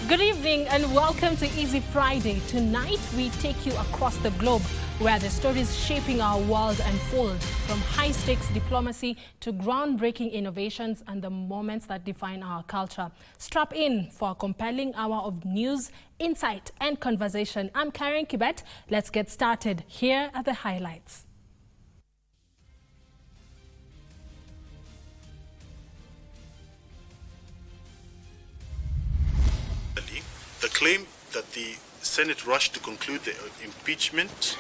Good evening and welcome to Easy Friday. Tonight we take you across the globe where the stories shaping our world unfold, from high-stakes diplomacy to groundbreaking innovations and the moments that define our culture. Strap in for a compelling hour of news, insight and conversation. I'm Caren Kibbett. Let's get started. Here are the highlights. The claim that the Senate rushed to conclude the impeachment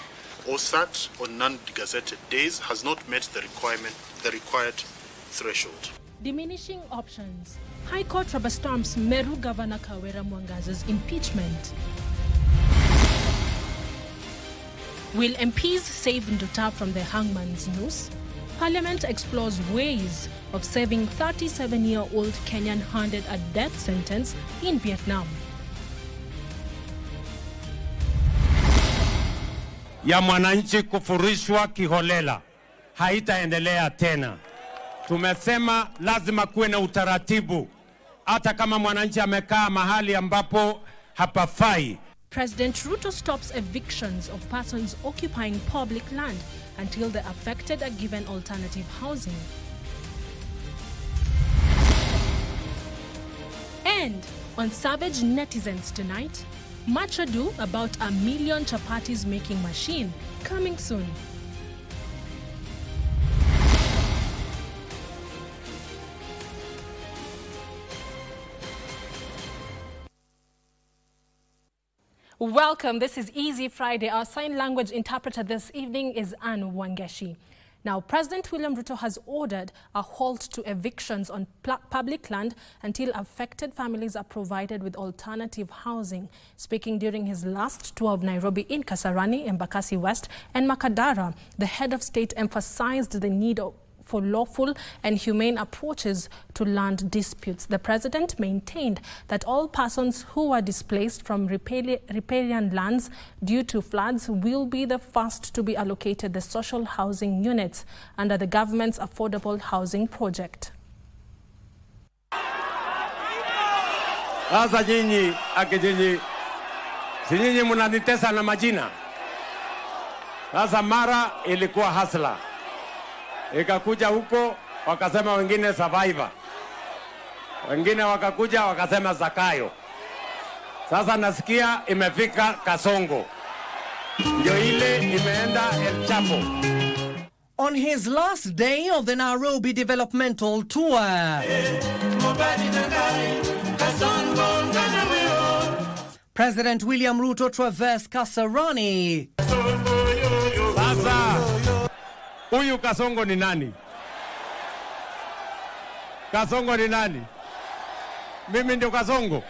or sat on non-gazetted days has not met the required threshold. Diminishing options. High Court rubber stamps Meru Governor Mwangaza's impeachment. Will MPs save Nduta from the hangman's noose? Parliament explores ways of saving 37-year-old Kenyan handed a death sentence in Vietnam. Ya mwananchi kufurishwa kiholela haitaendelea tena. Tumesema lazima kuwe na utaratibu hata kama mwananchi amekaa mahali ambapo hapafai. President Ruto stops evictions of persons occupying public land until the affected are given alternative housing. And on Savage Netizens tonight, much ado about a million chapatis making machine, coming soon. Welcome, this is Easy Friday. Our sign language interpreter this evening is Anne Wangeshi. Now, President William Ruto has ordered a halt to evictions on public land until affected families are provided with alternative housing. Speaking during his last tour of Nairobi in Kasarani, Embakasi West and Makadara, the head of state emphasized the need for lawful and humane approaches to land disputes. The president maintained that all persons who are displaced from riparian lands due to floods will be the first to be allocated the social housing units under the government's affordable housing project. Sasa nyinyi akijiji, si nyinyi mnanitesa na majina. Sasa mara ilikuwa hasla. Ikakuja huko wakasema wengine survivor. Wengine wakakuja wakasema Zakayo. Sasa nasikia imefika Kasongo. Ndio ile imeenda El Chapo. On his last day of the Nairobi developmental tour, President William Ruto traversed Kasarani. Sasa huyu Kasongo ni nani? Kasongo ni nani? Mimi ndio Kasongo.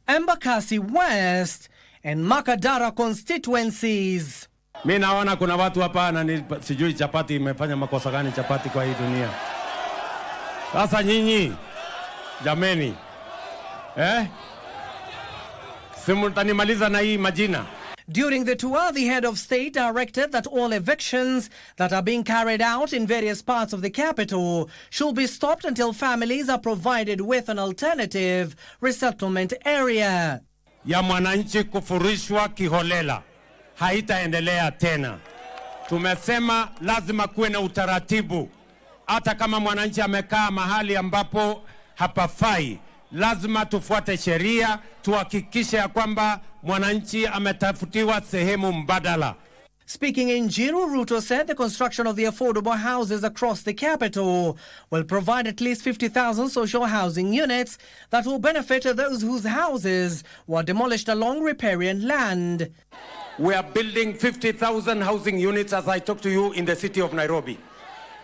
Embakasi West and Makadara constituencies. Mimi naona kuna watu hapa na sijui chapati imefanya makosa gani chapati kwa hii dunia. Sasa nyinyi jameni. Simultanimaliza na hii majina. During the tour, the head of state directed that all evictions that are being carried out in various parts of the capital should be stopped until families are provided with an alternative resettlement area. Ya mwananchi kufurishwa kiholela haitaendelea tena. Tumesema lazima kuwe na utaratibu hata kama mwananchi amekaa mahali ambapo hapafai. Lazima tufuate sheria, tuhakikishe ya kwamba mwananchi ametafutiwa sehemu mbadala. Speaking in Jiru, Ruto said the construction of the affordable houses across the capital will provide at least 50,000 social housing units that will benefit those whose houses were demolished along riparian land. We are building 50,000 housing units as I talk to you in the city of Nairobi.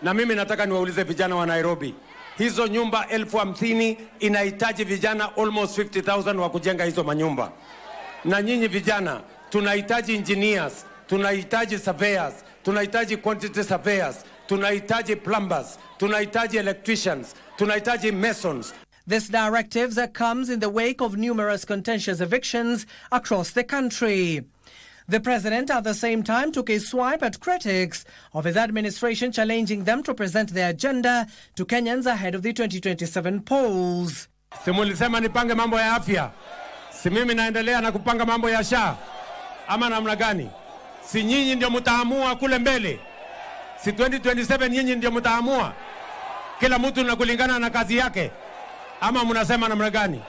Na mimi nataka niwaulize vijana wa Nairobi. Hizo nyumba 50,000 inahitaji vijana almost 50,000 wa kujenga hizo manyumba. Na nyinyi vijana tunahitaji engineers, tunahitaji surveyors, tunahitaji quantity surveyors, tunahitaji plumbers, tunahitaji electricians, tunahitaji masons. This directive comes in the wake of numerous contentious evictions across the country. The president at the same time took a swipe at critics of his administration, challenging them to present their agenda to Kenyans ahead of the 2027 polls. Si mulisema nipange mambo ya afya? Si mimi naendelea na kupanga mambo ya SHA? Ama namna gani? Si nyinyi ndio mtaamua kule mbele? Si 2027 nyinyi ndio mtaamua? Kila mtu na kulingana na kazi yake? Ama mnasema namna gani?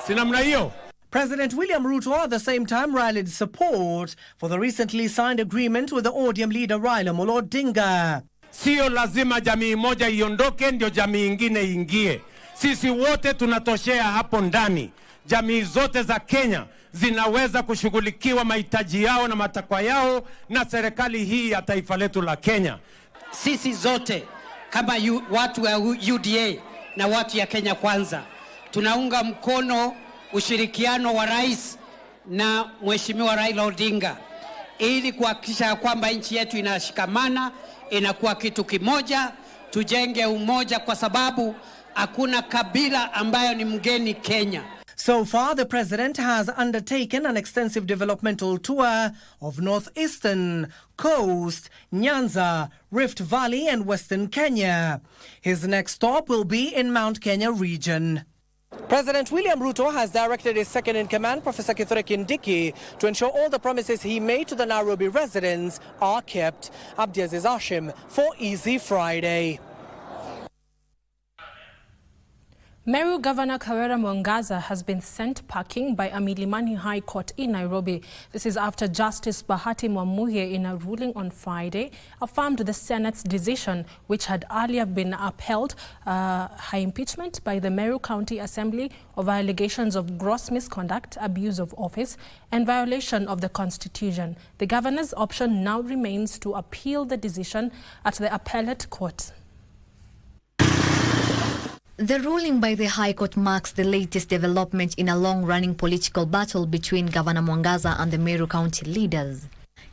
Si namna hiyo? President William Ruto at the same time rallied support for the recently signed agreement with the ODM leader Raila Amolo Odinga. Sio lazima jamii moja iondoke ndio jamii ingine ingie. Sisi wote tunatoshea hapo ndani. Jamii zote za Kenya zinaweza kushughulikiwa mahitaji yao na matakwa yao na serikali hii ya taifa letu la Kenya. Sisi zote kama watu wa UDA na watu ya Kenya Kwanza tunaunga mkono ushirikiano wa rais na Mheshimiwa Raila Odinga ili kuhakikisha kwamba nchi yetu inashikamana, inakuwa kitu kimoja, tujenge umoja kwa sababu hakuna kabila ambayo ni mgeni Kenya. So far, the president has undertaken an extensive developmental tour of northeastern, coast, Nyanza, Rift Valley and western Kenya. His next stop will be in Mount Kenya region. President William Ruto has directed his second-in-command, Professor Kithure Kindiki, to ensure all the promises he made to the Nairobi residents are kept. Abdiaziz Hashim for Easy Friday. Meru Governor Kawera Mwangaza has been sent packing by a Milimani High Court in Nairobi. This is after Justice Bahati Mwamuye, in a ruling on Friday, affirmed the Senate's decision, which had earlier been upheld, high impeachment by the Meru County Assembly of allegations of gross misconduct, abuse of office, and violation of the Constitution. The governor's option now remains to appeal the decision at the appellate court. The ruling by the High Court marks the latest development in a long-running political battle between Governor Mwangaza and the Meru County leaders.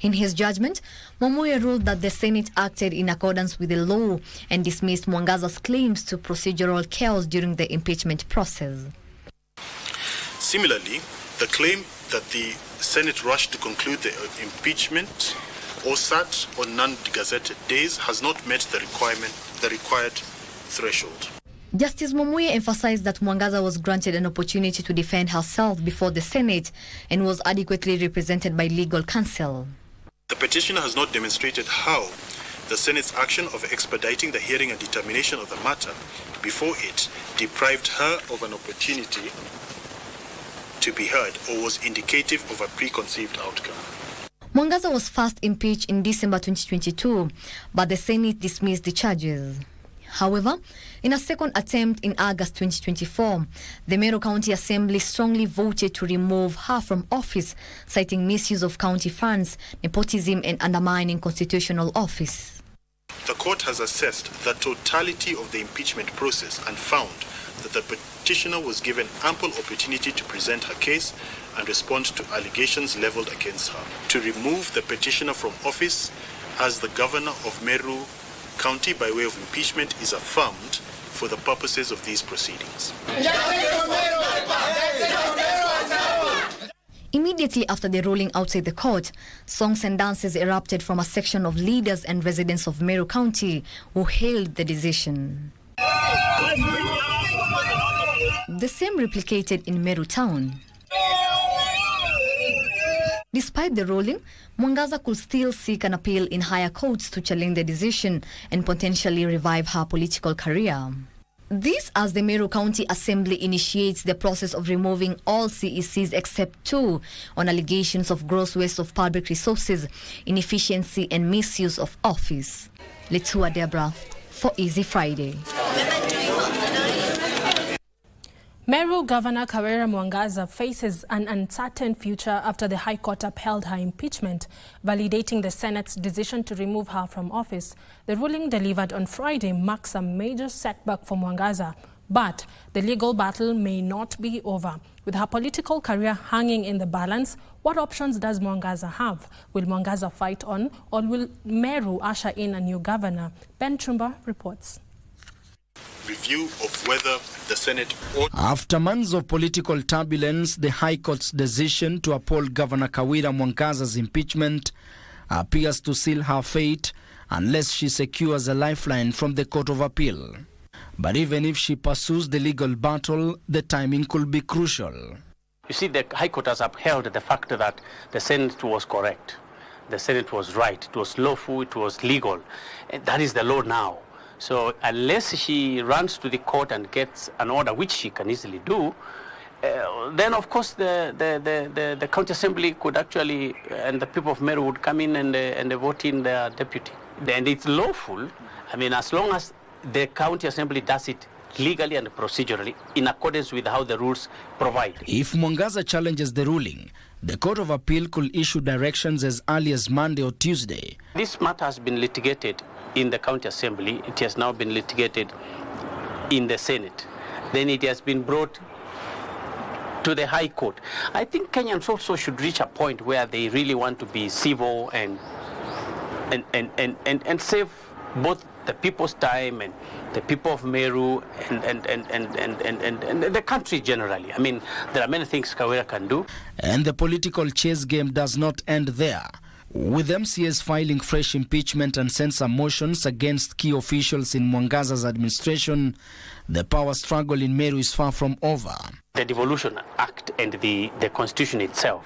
In his judgment, Mwamuye ruled that the Senate acted in accordance with the law and dismissed Mwangaza's claims to procedural chaos during the impeachment process. Similarly, the claim that the Senate rushed to conclude the impeachment or sat on non-gazetted days has not met the required threshold. Justice Mwamuye emphasized that Mwangaza was granted an opportunity to defend herself before the Senate and was adequately represented by legal counsel. The petitioner has not demonstrated how the Senate's action of expediting the hearing and determination of the matter before it deprived her of an opportunity to be heard or was indicative of a preconceived outcome. Mwangaza was first impeached in December 2022, but the Senate dismissed the charges. However, in a second attempt in August 2024, the Meru County Assembly strongly voted to remove her from office, citing misuse of county funds, nepotism, and undermining constitutional office. The court has assessed the totality of the impeachment process and found that the petitioner was given ample opportunity to present her case and respond to allegations leveled against her. To remove the petitioner from office as the governor of Meru County by way of impeachment is affirmed for the purposes of these proceedings. Immediately after the ruling outside the court, songs and dances erupted from a section of leaders and residents of Meru County who hailed the decision. The same replicated in Meru town. Despite the ruling, Mwangaza could still seek an appeal in higher courts to challenge the decision and potentially revive her political career. This as the Meru County Assembly initiates the process of removing all CECs except 2 on allegations of gross waste of public resources, inefficiency and misuse of office. Letua Debra for Easy Friday. Meru Governor Kawera Mwangaza faces an uncertain future after the High Court upheld her impeachment, validating the Senate's decision to remove her from office. The ruling delivered on Friday marks a major setback for Mwangaza, but the legal battle may not be over. With her political career hanging in the balance, what options does Mwangaza have? Will Mwangaza fight on, or will Meru usher in a new governor? Ben Chumba reports. Review of whether the Senate ought... After months of political turbulence, the High Court's decision to uphold Governor Kawera Mwangaza's impeachment appears to seal her fate unless she secures a lifeline from the Court of Appeal. But even if she pursues the legal battle, the timing could be crucial. You see, the High Court has upheld the fact that the Senate was correct. The Senate was right. It was lawful. It was legal. And that is the law now. So unless she runs to the court and gets an order, which she can easily do, then of course the county assembly could actually, and the people of Meru would come in and vote in their deputy. And it's lawful. I mean, as long as the county assembly does it legally and procedurally in accordance with how the rules provide. If Mwangaza challenges the ruling, the Court of Appeal could issue directions as early as Monday or Tuesday. This matter has been litigated in the county assembly. It has now been litigated in the Senate. Then it has been brought to the High Court. I think Kenyans also should reach a point where they really want to be civil and save both the people's time and the people of Meru and the country generally. I mean, there are many things Kawira can do. And the political chess game does not end there. With MCAs filing fresh impeachment and censure motions against key officials in Mwangaza's administration, the power struggle in Meru is far from over. The Devolution Act and the Constitution itself,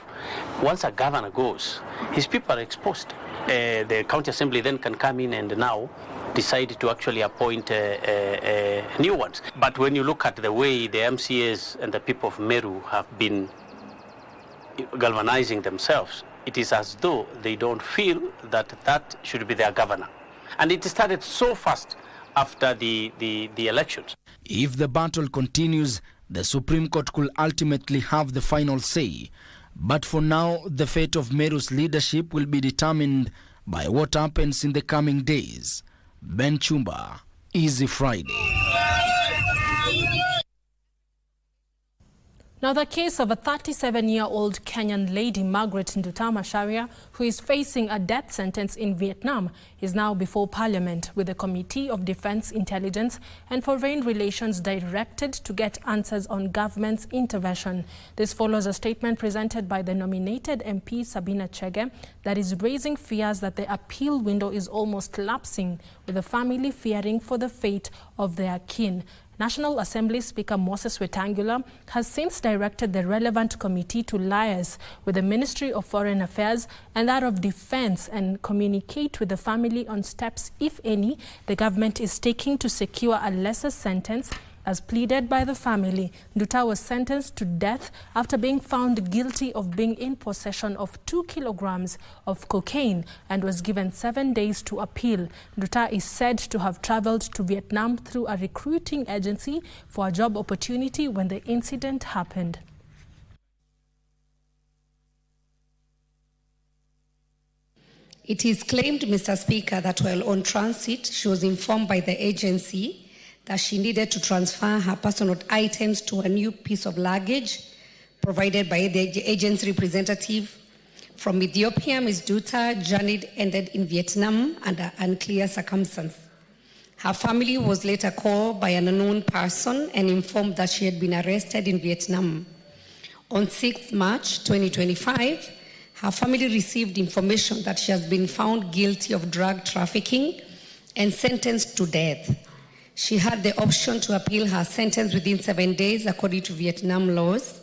once a governor goes, his people are exposed. The county assembly then can come in and now decide to actually appoint new ones. But when you look at the way the MCAs and the people of Meru have been galvanizing themselves, it is as though they don't feel that that should be their governor. And it started so fast after the elections. If the battle continues, the Supreme Court could ultimately have the final say. But for now, the fate of Meru's leadership will be determined by what happens in the coming days. Ben Chumba, Easy Friday. Now, the case of a 37-year-old Kenyan lady, Margaret Nduta Macharia, who is facing a death sentence in Vietnam, is now before Parliament, with the Committee of Defense, Intelligence and Foreign Relations directed to get answers on government's intervention. This follows a statement presented by the nominated MP Sabina Chege that is raising fears that the appeal window is almost lapsing, with the family fearing for the fate of their kin. National Assembly Speaker Moses Wetangula has since directed the relevant committee to liaise with the Ministry of Foreign Affairs and that of Defense and communicate with the family on steps, if any, the government is taking to secure a lesser sentence as pleaded by the family. Nduta was sentenced to death after being found guilty of being in possession of 2 kilograms of cocaine and was given 7 days to appeal. Nduta is said to have traveled to Vietnam through a recruiting agency for a job opportunity when the incident happened. It is claimed, Mr. Speaker, that while on transit, she was informed by the agency that she needed to transfer her personal items to a new piece of luggage provided by the agency representative. From Ethiopia, Ms. Nduta journey ended in Vietnam under unclear circumstances. Her family was later called by an unknown person and informed that she had been arrested in Vietnam. On 6th March 2025, her family received information that she has been found guilty of drug trafficking and sentenced to death. She had the option to appeal her sentence within 7 days according to Vietnam laws.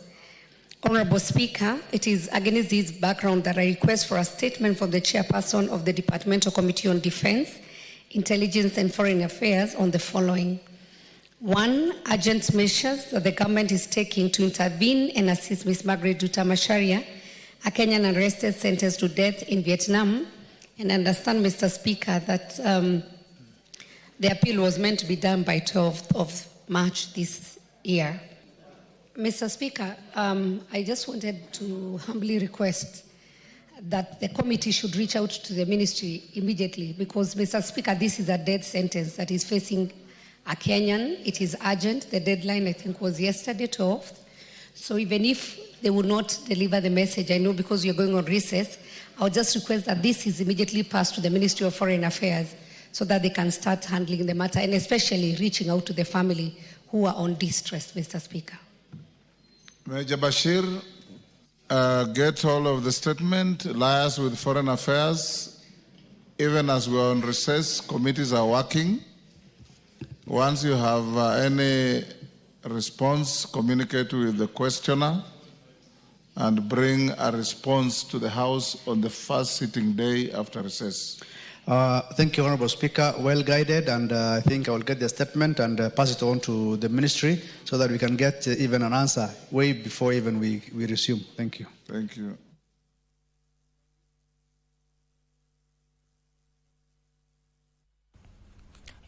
Honorable Speaker, it is against this background that I request for a statement from the chairperson of the Departmental Committee on Defense, Intelligence and Foreign Affairs on the following. 1. Urgent measures that the government is taking to intervene and assist Ms. Margaret Nduta Macharia, a Kenyan arrested sentenced to death in Vietnam. And understand, Mr. Speaker, that the appeal was meant to be done by 12th of March this year. Mr. Speaker, I just wanted to humbly request that the committee should reach out to the ministry immediately because, Mr. Speaker, this is a death sentence that is facing a Kenyan. It is urgent. The deadline, I think, was yesterday, 12th. So even if they would not deliver the message, I know because you're going on recess, I'll just request that this is immediately passed to the Ministry of Foreign Affairs so that they can start handling the matter and especially reaching out to the family who are on distress, Mr. Speaker. Major Bashir, get all of the statement, liaise with Foreign Affairs. Even as we're on recess, committees are working. Once you have any response, communicate with the questioner and bring a response to the House on the first sitting day after recess. Thank you, Honorable Speaker. Well guided, and I think I will get the statement and pass it on to the ministry so that we can get even an answer way before even we resume. Thank you. Thank you.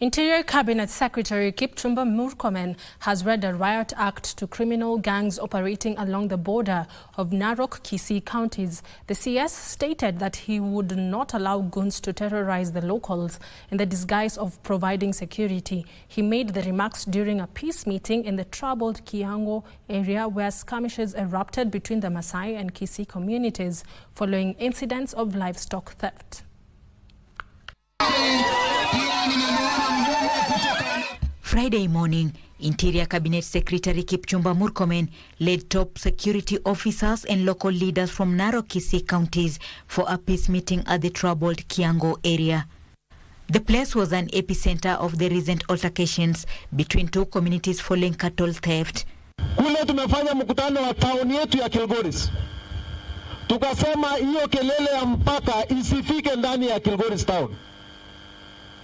Interior Cabinet Secretary Kibbett Murkomen has read a riot act to criminal gangs operating along the border of Narok-Kisii counties. The CS stated that he would not allow goons to terrorize the locals in the disguise of providing security. He made the remarks during a peace meeting in the troubled Kiango area where skirmishes erupted between the Maasai and Kisii communities following incidents of livestock theft. Friday morning, Interior Cabinet Secretary Kibbett Murkomen led top security officers and local leaders from Narok-Kisii counties for a peace meeting at the troubled Kiango area. The place was an epicenter of the recent altercations between two communities following cattle theft. Kule tumefanya mkutano wa tauni yetu ya Kilgoris. Tukasema hiyo kelele ya mpaka isifike ndani ya Kilgoris town.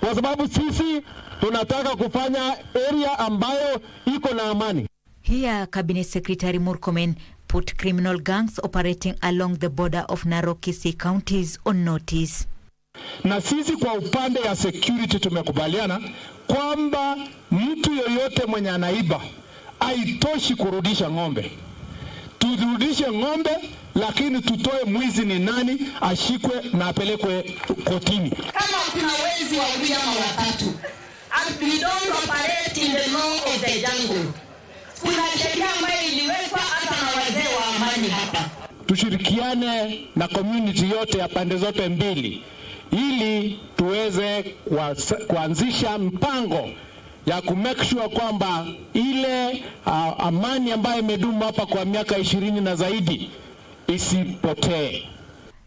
Kwa sababu sisi tunataka kufanya area ambayo iko na amani. Here, Cabinet Secretary Murkomen put criminal gangs operating along the border of Narok-Kisii counties on notice. Na sisi kwa upande ya security tumekubaliana kwamba mtu yoyote mwenye anaiba haitoshi kurudisha ng'ombe. Turudishe ng'ombe, lakini tutoe mwizi ni nani, ashikwe na apelekwe kotini. Kama kuna wezi wawili ama watatu, and we don't operate in the law of the jungle. Kuna sheria ambayo iliwekwa hata na wazee wa amani hapa. Tushirikiane na community yote ya pande zote mbili ili tuweze kuanzisha mpango ya kumake sure kwamba ile amani ambayo imedumu hapa kwa miaka 20 na zaidi isipotee.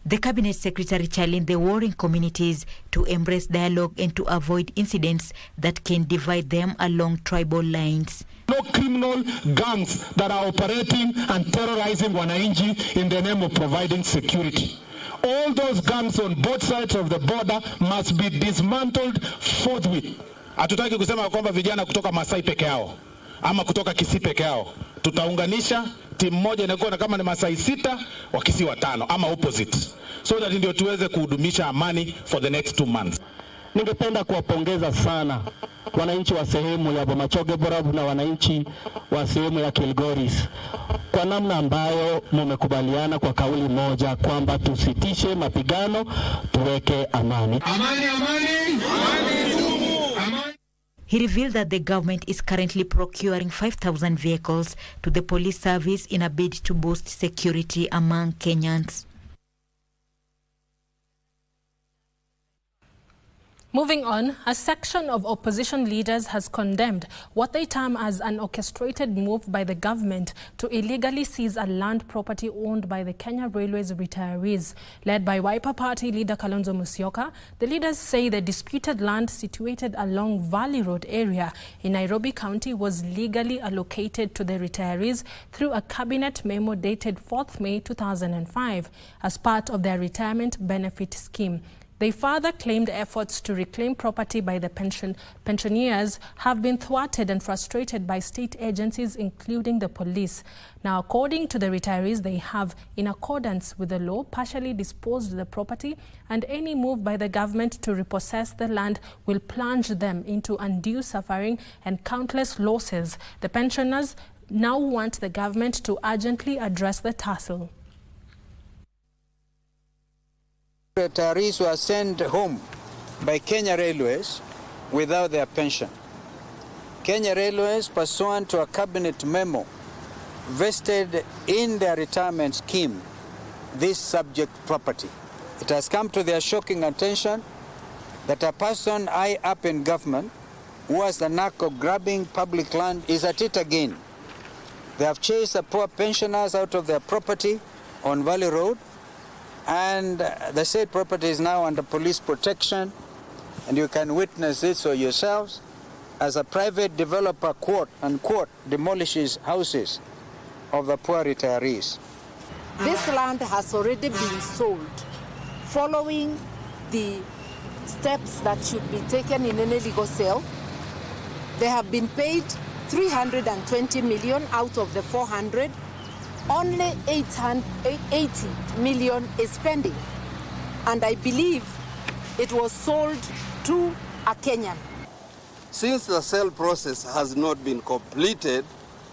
The Cabinet Secretary challenged the warring communities to embrace dialogue and to avoid incidents that can divide them along tribal lines. No criminal gangs that are operating and terrorizing wananchi in the name of providing security. All those gangs on both sides of the border must be dismantled forthwith. Hatutaki kusema kwamba vijana kutoka Maasai peke yao ama kutoka Kisii peke yao. Tutaunganisha timu moja inakuwa kama ni Maasai 6 wa Kisii 5 ama opposite, so that ndio tuweze kuhudumisha amani for the next 2 months. Ningependa kuwapongeza sana wananchi wa sehemu ya Bomachoge Borabu na wananchi wa sehemu ya Kilgoris kwa namna ambayo mmekubaliana kwa kauli moja kwamba tusitishe mapigano, tuweke amani. Amani, amani, amani. He revealed that the government is currently procuring 5,000 vehicles to the police service in a bid to boost security among Kenyans. Moving on, a section of opposition leaders has condemned what they term as an orchestrated move by the government to illegally seize a land property owned by the Kenya Railways retirees. Led by Wiper Party leader Kalonzo Musyoka, the leaders say the disputed land situated along Valley Road area in Nairobi County was legally allocated to the retirees through a cabinet memo dated 4th May 2005 as part of their retirement benefit scheme. They further claimed efforts to reclaim property by the pensioners have been thwarted and frustrated by state agencies, including the police. Now, according to the retirees, they have, in accordance with the law, partially disposed the property, and any move by the government to repossess the land will plunge them into undue suffering and countless losses. The pensioners now want the government to urgently address the tussle. Retirees were sent home by Kenya Railways without their pension. Kenya Railways, pursuant to a cabinet memo, vested in their retirement scheme this subject property. It has come to their shocking attention that a person high up in government who has the knack of grabbing public land is at it again. They have chased the poor pensioners out of their property on Valley Road, and the said property is now under police protection, and you can witness this for yourselves. as a private developer, quote unquote, demolishes houses of the poor retirees. This land has already been sold following the steps that should be taken in any legal sale. They have been paid 320 million out of the 400. Only 80 million is pending. And I believe it was sold to a Kenyan. Since the sale process has not been completed,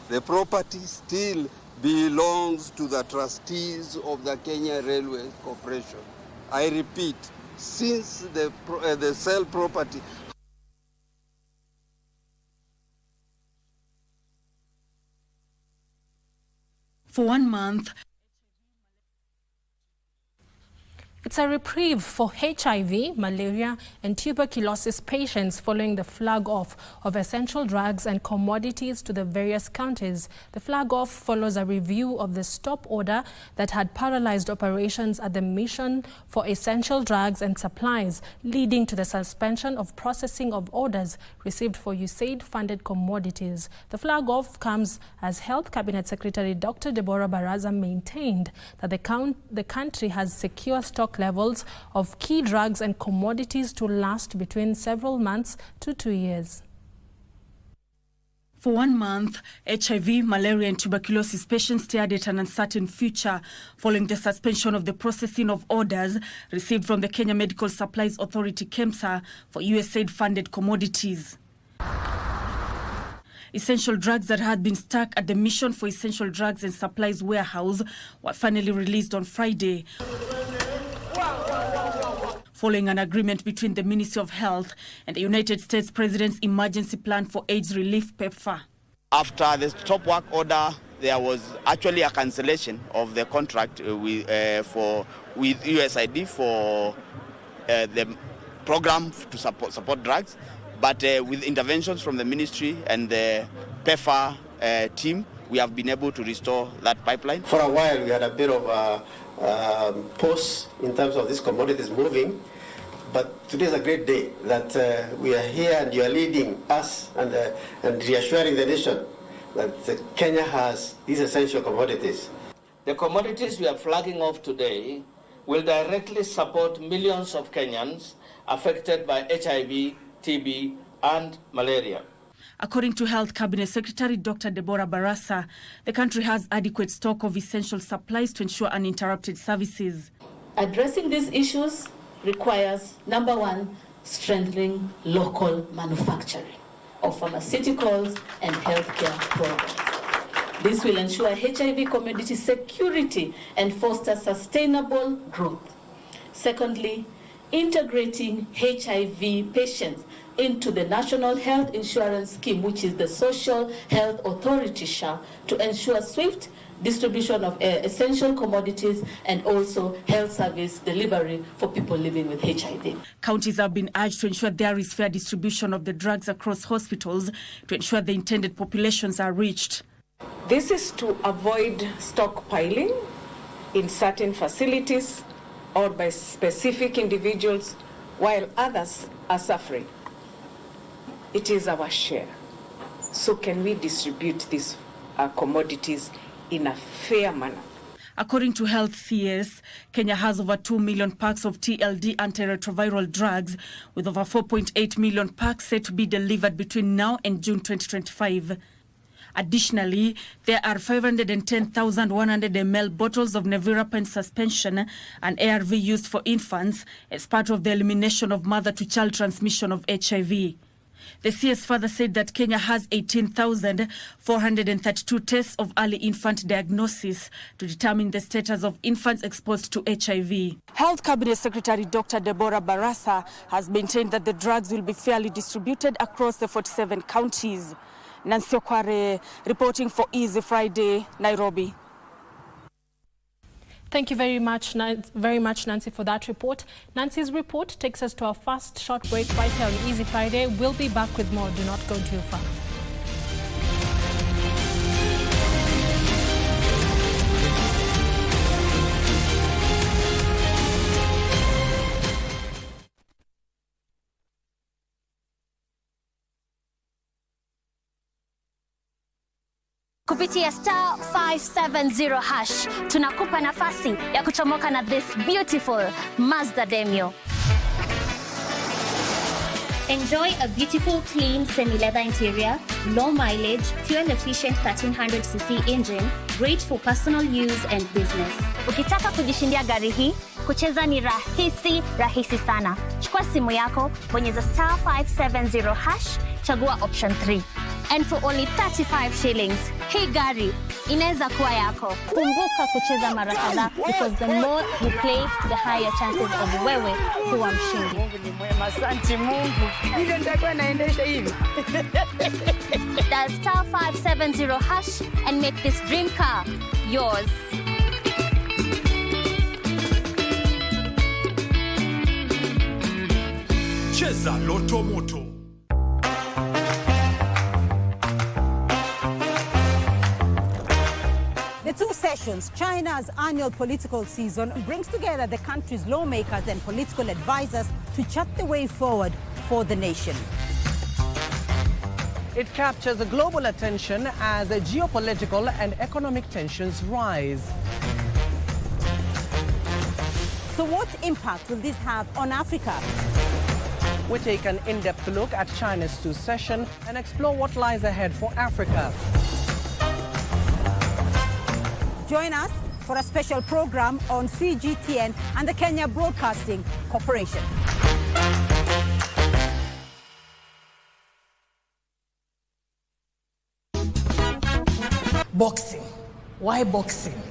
the property still belongs to the trustees of the Kenya Railways Corporation. I repeat, since the sale property for 1 month. It's a reprieve for HIV, malaria and tuberculosis patients following the flag-off of essential drugs and commodities to the various counties. The flag-off follows a review of the stop order that had paralyzed operations at the Mission for Essential Drugs and Supplies, leading to the suspension of processing of orders received for USAID-funded commodities. The flag-off comes as Health Cabinet Secretary Dr. Deborah Baraza maintained that the country has secure stock levels of key drugs and commodities to last between several months to 2 years. For 1 month, HIV, malaria and tuberculosis patients stared at an uncertain future following the suspension of the processing of orders received from the Kenya Medical Supplies Authority KEMSA for USAID-funded commodities. Essential drugs that had been stuck at the Mission for Essential Drugs and Supplies warehouse were finally released on Friday, following an agreement between the Ministry of Health and the United States President's Emergency Plan for AIDS Relief, PEPFAR. After the stop work order, there was actually a cancellation of the contract with USAID for the program to support drugs. But with interventions from the ministry and the PEPFAR team, we have been able to restore that pipeline. For a while, we had a bit of a pause in terms of these commodities moving, but today is a great day that we are here and you are leading us and reassuring the nation that Kenya has these essential commodities. The commodities we are flagging off today will directly support millions of Kenyans affected by HIV, TB and malaria. According to Health Cabinet Secretary Dr. Deborah Baraza, the country has adequate stock of essential supplies to ensure uninterrupted services. Addressing these issues requires, number one, strengthening local manufacturing of pharmaceuticals and healthcare products. This will ensure HIV community security and foster sustainable growth. Secondly, integrating HIV patients into the National Health Insurance Scheme, which is the Social Health Authority SHA, to ensure swift distribution of essential commodities and also health service delivery for people living with HIV. Counties have been urged to ensure there is fair distribution of the drugs across hospitals to ensure the intended populations are reached. This is to avoid stockpiling in certain facilities or by specific individuals while others are suffering. It is our share. So can we distribute these commodities in a fair manner? According to Health CS, Kenya has over 2 million packs of TLD antiretroviral drugs, with over 4.8 million packs set to be delivered between now and June 2025. Additionally, there are 510,100 ml bottles of nevirapine suspension, an ARV used for infants, as part of the elimination of mother-to-child transmission of HIV. The CS further said that Kenya has 18,432 tests of early infant diagnosis to determine the status of infants exposed to HIV. Health Cabinet Secretary Dr. Deborah Baraza has maintained that the drugs will be fairly distributed across the 47 counties. Nancy Okware reporting for Easy Friday, Nairobi. Thank you very much, Nancy, for that report. Nancy's report takes us to our first short break right here on Easy Friday. We'll be back with more. Do not go too far. Kupitia star 570 hash tunakupa nafasi ya kuchomoka na this beautiful Mazda Demio. Enjoy a beautiful, clean, semi-leather interior, low mileage, fuel-efficient 1300cc engine, great for personal use and business. Ukitaka kujishindia gari hii, kucheza ni rahisi sana. Chukua simu yako, bonyeza star 570 hash, chagua option 3. And for only 35 shillings, hii gari inaweza kuwa yako. Kumbuka kucheza mara kadhaa, because the more you play, the higher chances of wewe kuwa mshindi. Mungu ni mwema, asante Mungu. Ile nitakuwa naendesha hivi. Dial star 570 hash and make this dream car yours. Cheza Loto Moto. The two sessions, China's annual political season, brings together the country's lawmakers and political advisors to chart the way forward for the nation. It captures global attention as geopolitical and economic tensions rise. So what impact will this have on Africa? We take an in-depth look at China's two sessions and explore what lies ahead for Africa. Join us for a special program on CGTN and the Kenya Broadcasting Corporation. Boxing. Why boxing?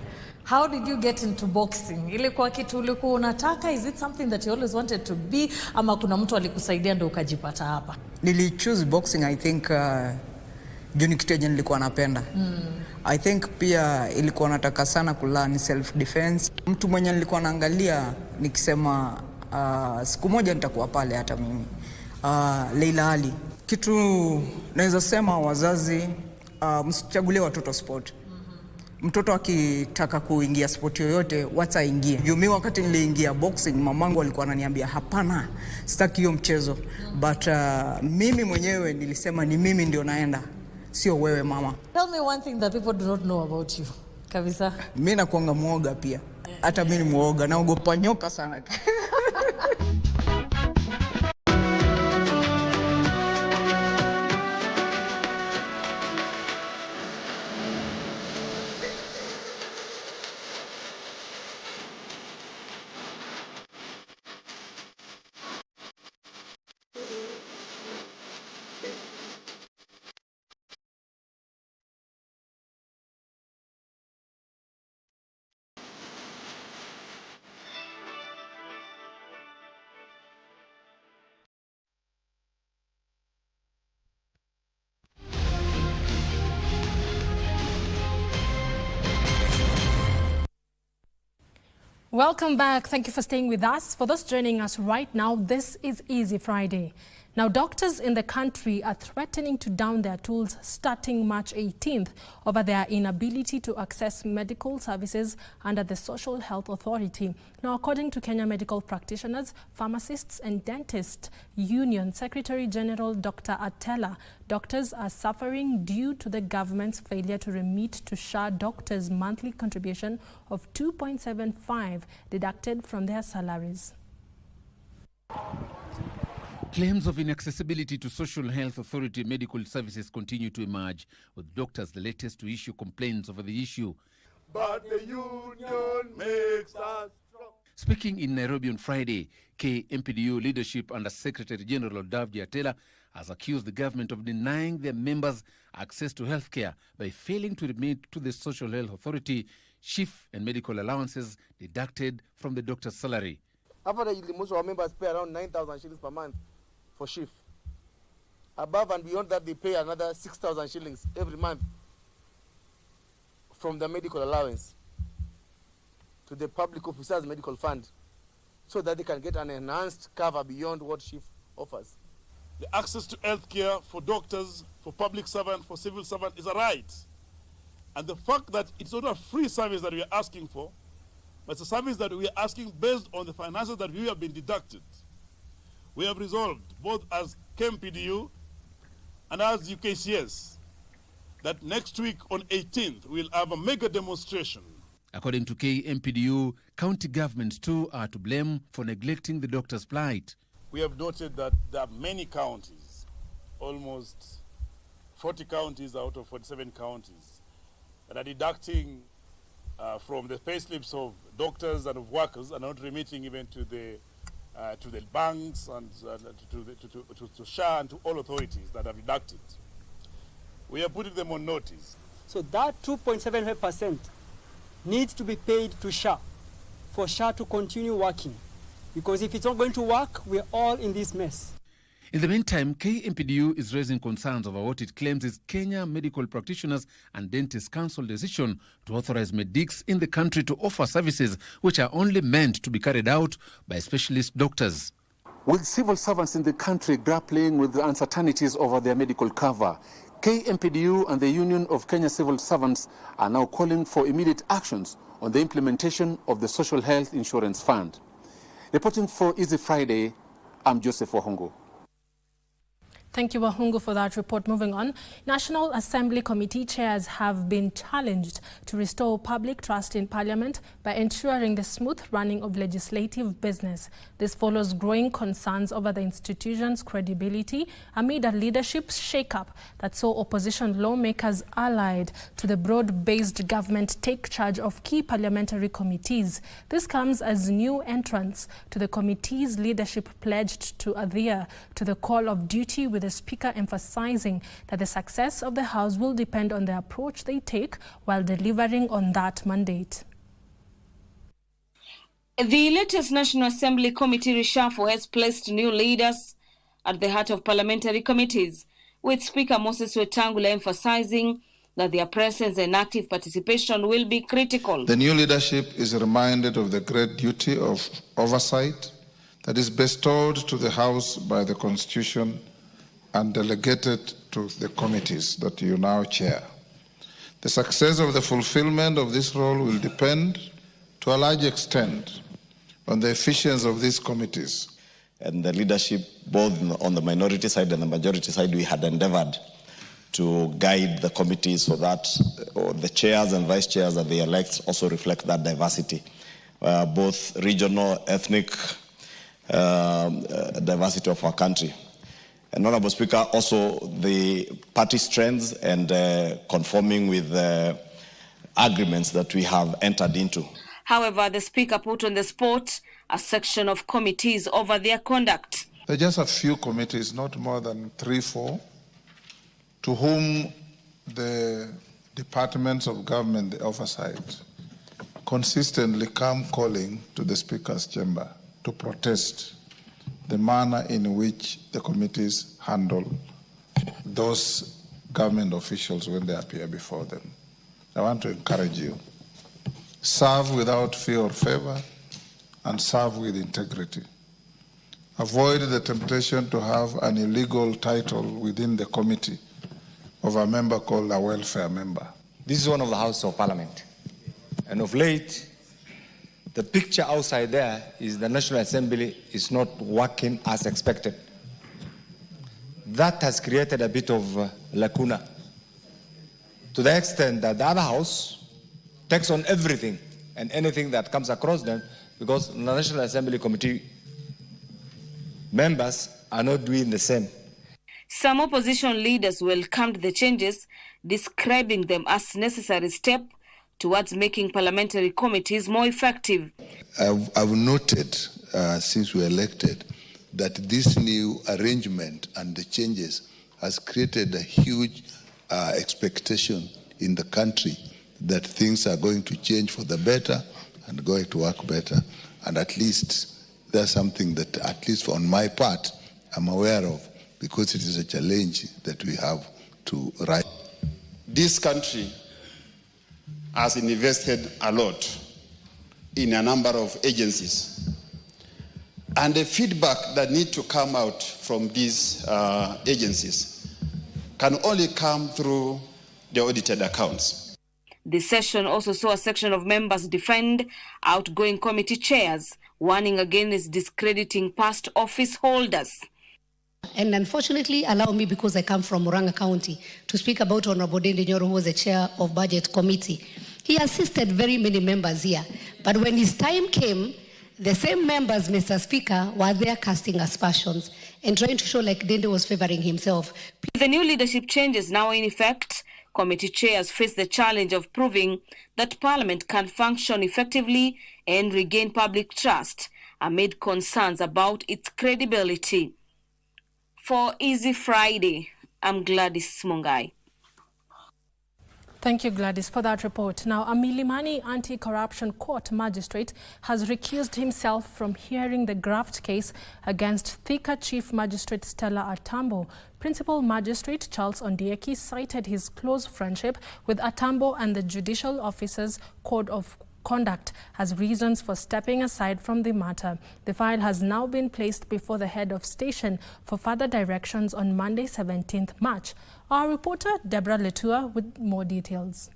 How did you get into boxing? Ilikuwa kitu ulikuwa unataka? Is it something that you always wanted to be? Ama kuna mtu alikusaidia ndio ukajipata hapa? Nili-choose boxing, I think, juni kitu yenye nilikuwa napenda. I think pia ilikuwa nataka sana kulearn self defense. Mtu mwenye nilikuwa naangalia nikisema siku moja nitakuwa pale hata mimi. Leila Ali. Kitu naweza sema wazazi msichagulie watoto sport. Mtoto akitaka kuingia sport yoyote wacha ingie. Mimi wakati niliingia boxing mamangu alikuwa ananiambia hapana, sitaki hiyo mchezo. But mimi mwenyewe nilisema ni mimi ndio naenda. Sio wewe mama. Tell me one thing that people do not know about you. Kabisa. Mimi nakuanga muoga pia. Hata mimi ni muoga, naogopa nyoka sana. Welcome back. Thank you for staying with us. For those joining us right now, this is Easy Friday. Now, doctors in the country are threatening to down their tools starting March 18th over their inability to access medical services under the Social Health Authority. Now, according to Kenya Medical Practitioners, Pharmacists and Dentists Union Secretary General Dr. Atela, doctors are suffering due to the government's failure to remit to SHA doctors' monthly contribution of 2.75 deducted from their salaries. Claims of inaccessibility to Social Health Authority medical services continue to emerge, with doctors the latest to issue complaints over the issue. But the union makes us strong. Speaking in Nairobi on Friday, KMPDU leadership under Secretary General Dr. Atela has accused the government of denying their members access to healthcare by failing to remit to the Social Health Authority shift and medical allowances deducted from the doctor's salary. Averagely, most of our members pay around 9,000 shillings per month for shift. Above and beyond that, they pay another 6,000 shillings every month from the medical allowance to the public officers medical fund, so that they can get an enhanced cover beyond what shift offers. The access to health care for doctors, for public servants, for civil servants is a right. And the fact that it's not a free service that we are asking for, but it's a service that we are asking based on the finances that we have been deducted. We have resolved, both as KMPDU and as UKCS, that next week on 18th, we'll have a mega demonstration. According to KMPDU, county governments too are to blame for neglecting the doctors' plight. We have noted that there are many counties, almost 40 counties out of 47 counties, that are deducting from the payslips of doctors and of workers and not remitting even to the banks and to SHA and to all authorities that have deducted. We are putting them on notice. So that 2.75% needs to be paid to SHA for SHA to continue working. Because if it's not going to work, we're all in this mess. In the meantime, KMPDU is raising concerns over what it claims is Kenya Medical Practitioners and Dentists Council decision to authorize medics in the country to offer services which are only meant to be carried out by specialist doctors. With civil servants in the country grappling with the uncertainties over their medical cover, KMPDU and the Union of Kenya Civil Servants are now calling for immediate actions on the implementation of the Social Health Insurance Fund. Reporting for Easy Friday, I'm Joseph Wahungu. Thank you, Wahungu, for that report. Moving on, National Assembly Committee chairs have been challenged to restore public trust in Parliament by ensuring the smooth running of legislative business. This follows growing concerns over the institution's credibility amid a leadership shake-up that saw opposition lawmakers allied to the broad-based government take charge of key parliamentary committees. This comes as new entrants to the committee's leadership pledged to adhere to the call of duty, with the Speaker emphasizing that the success of the House will depend on the approach they take while delivering on that mandate. The latest National Assembly Committee reshuffle has placed new leaders at the heart of parliamentary committees, with Speaker Moses Wetangula emphasizing that their presence and active participation will be critical. The new leadership is reminded of the great duty of oversight that is bestowed to the House by the Constitution and delegated to the committees that you now chair. The success of the fulfillment of this role will depend to a large extent on the efficiency of these committees. And the leadership, both on the minority side and the majority side, we had endeavored to guide the committees so that the chairs and vice chairs that they elect also reflect that diversity, both regional, ethnic diversity of our country. And Honorable Speaker, also the party strengths and conforming with the agreements that we have entered into. However, the Speaker put on the spot a section of committees over their conduct. There are just a few committees, not more than 3-4, to whom the departments of government, the oversight, consistently come calling to the Speaker's chamber to protest the manner in which the committees handle those government officials when they appear before them. I want to encourage you, serve without fear or favor and serve with integrity. Avoid the temptation to have an illegal title within the committee of a member called a welfare member. This is one of the Houses of Parliament. And of late, the picture outside there is the National Assembly is not working as expected. That has created a bit of lacuna, to the extent that the other house takes on everything and anything that comes across them, because the National Assembly Committee members are not doing the same. Some opposition leaders welcomed the changes, describing them as necessary step towards making parliamentary committees more effective. I've noted since we were elected that this new arrangement and the changes has created a huge expectation in the country that things are going to change for the better and going to work better. And at least that's something that, at least on my part, I'm aware of, because it is a challenge that we have to rise. This country has invested a lot in a number of agencies. And the feedback that needs to come out from these agencies can only come through the audited accounts. The session also saw a section of members defend outgoing committee chairs, warning against discrediting past office holders. And unfortunately, allow me, because I come from Murang'a County, to speak about Honorable Ndindi Nyoro, who was the chair of Budget Committee. He assisted very many members here. But when his time came, the same members, Mr. Speaker, were there casting aspersions and trying to show like Ndindi was favoring himself. With the new leadership changes now in effect, committee chairs face the challenge of proving that Parliament can function effectively and regain public trust amid concerns about its credibility. For Easy Friday, I'm Gladys Mungai. Thank you, Gladys, for that report. Now, a Milimani Anti-Corruption Court magistrate has recused himself from hearing the graft case against Thika Chief Magistrate Stella Atambo. Principal Magistrate Charles Ondieki cited his close friendship with Atambo and the Judicial Officer's Code of Conduct as reasons for stepping aside from the matter. The file has now been placed before the head of station for further directions on Monday, 17th March. Our reporter, Deborah Letua, with more details.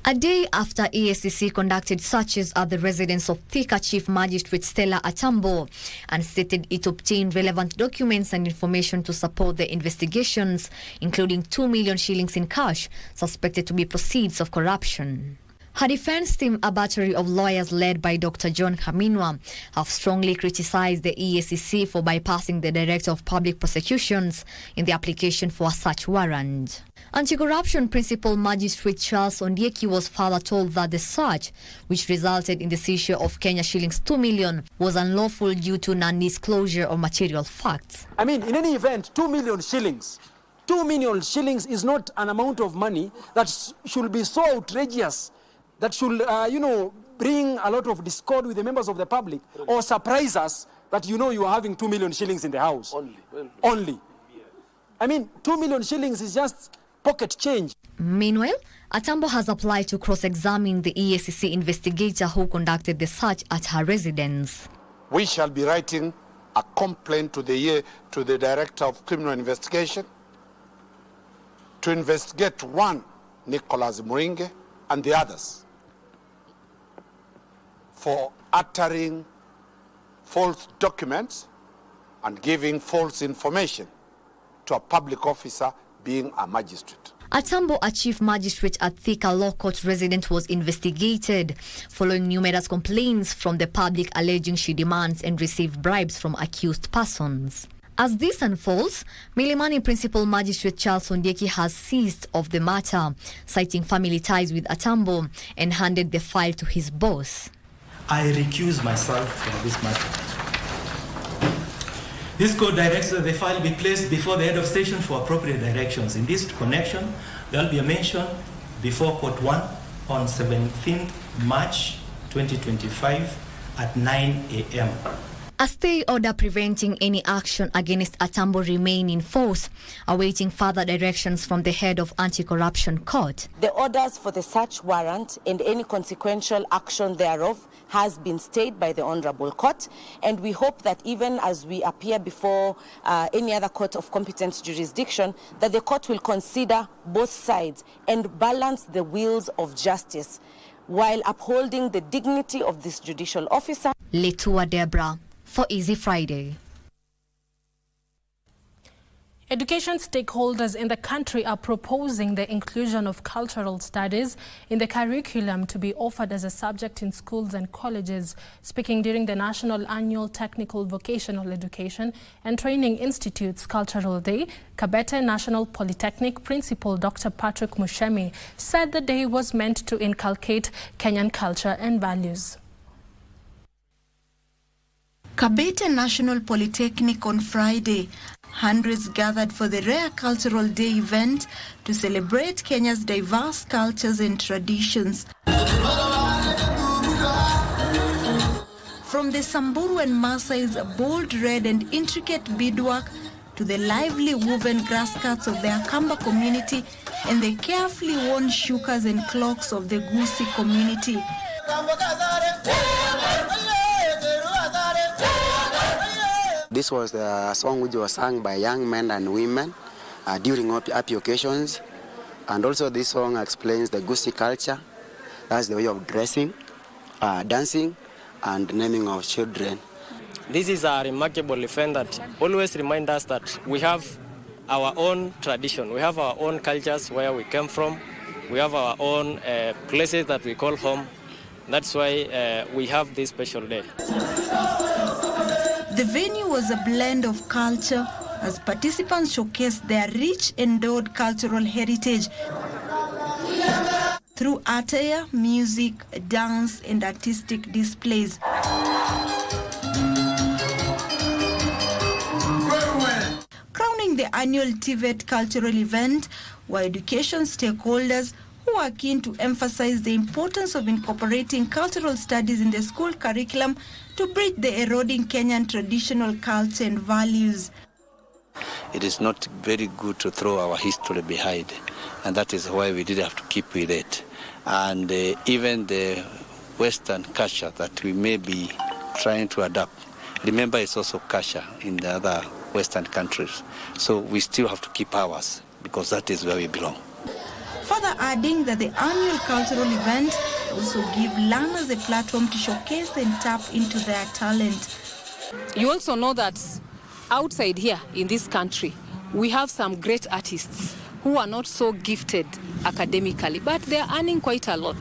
A day after EACC conducted searches at the residence of Thika Chief Magistrate Stella Atambo and stated it obtained relevant documents and information to support the investigations, including 2 million shillings in cash, suspected to be proceeds of corruption. Her defense team, a battery of lawyers led by Dr. John Kaminwa, have strongly criticized the EACC for bypassing the Director of Public Prosecutions in the application for a search warrant. Anti-corruption Principal Magistrate Charles Ondieki was further told that the search, which resulted in the seizure of Kenya shillings 2 million, was unlawful due to non-disclosure of material facts. I mean, in any event, 2 million shillings. 2 million shillings is not an amount of money that should be so outrageous, that should, bring a lot of discord with the members of the public or surprise us that you are having 2 million shillings in the house. Only. I mean, 2 million shillings is just pocket change. Meanwhile, Atambo has applied to cross-examine the EACC investigator who conducted the search at her residence. We shall be writing a complaint to the Director of Criminal Investigation to investigate one, Nicholas Muringe, and the others for uttering false documents and giving false information to a public officer being a magistrate. Atambo, a chief magistrate at Thika Law Court resident, was investigated following numerous complaints from the public alleging she demands and received bribes from accused persons. As this unfolds, Milimani Principal Magistrate Charles Ondieki has seized of the matter, citing family ties with Atambo, and handed the file to his boss. I recuse myself from this matter. This court directs that the file be placed before the head of station for appropriate directions. In this connection, there will be a mention before Court 1 on 17th March 2025 at 9 a.m. A stay order preventing any action against Atambo remain in force, awaiting further directions from the head of Anti-Corruption Court. The orders for the search warrant and any consequential action thereof has been stayed by the Honorable Court, and we hope that even as we appear before any other court of competent jurisdiction, that the court will consider both sides and balance the wheels of justice while upholding the dignity of this judicial officer. Letua Deborah for Easy Friday. Education stakeholders in the country are proposing the inclusion of cultural studies in the curriculum to be offered as a subject in schools and colleges. Speaking during the National Annual Technical Vocational Education and Training Institute's Cultural Day, Kibbett National Polytechnic Principal Dr. Patrick Mushemi said the day was meant to inculcate Kenyan culture and values. Kibbett National Polytechnic on Friday. Hundreds gathered for the rare Cultural Day event to celebrate Kenya's diverse cultures and traditions. From the Samburu and Maasai's bold red and intricate beadwork to the lively woven grass skirts of the Akamba community and the carefully worn shukas and cloaks of the Gusii community. This was the song which was sung by young men and women during happy occasions. And also this song explains the Gusii culture. That's the way of dressing, dancing, and naming of children. This is a remarkable event that always reminds us that we have our own tradition, we have our own cultures where we came from, we have our own places that we call home. That's why we have this special day. The venue was a blend of culture as participants showcased their rich endowed cultural heritage through attire, music, dance, and artistic displays. Crowning the annual Kibbett cultural event were education stakeholders who are keen to emphasize the importance of incorporating cultural studies in the school curriculum to bridge the eroding Kenyan traditional culture and values. It is not very good to throw our history behind, and that is why we did have to keep with it. And even the Western culture that we may be trying to adapt, remember it's also culture in the other Western countries. So we still have to keep ours because that is where we belong. Further adding that the annual cultural event also give learners a platform to showcase and tap into their talent. You also know that outside here in this country, we have some great artists who are not so gifted academically, but they are earning quite a lot.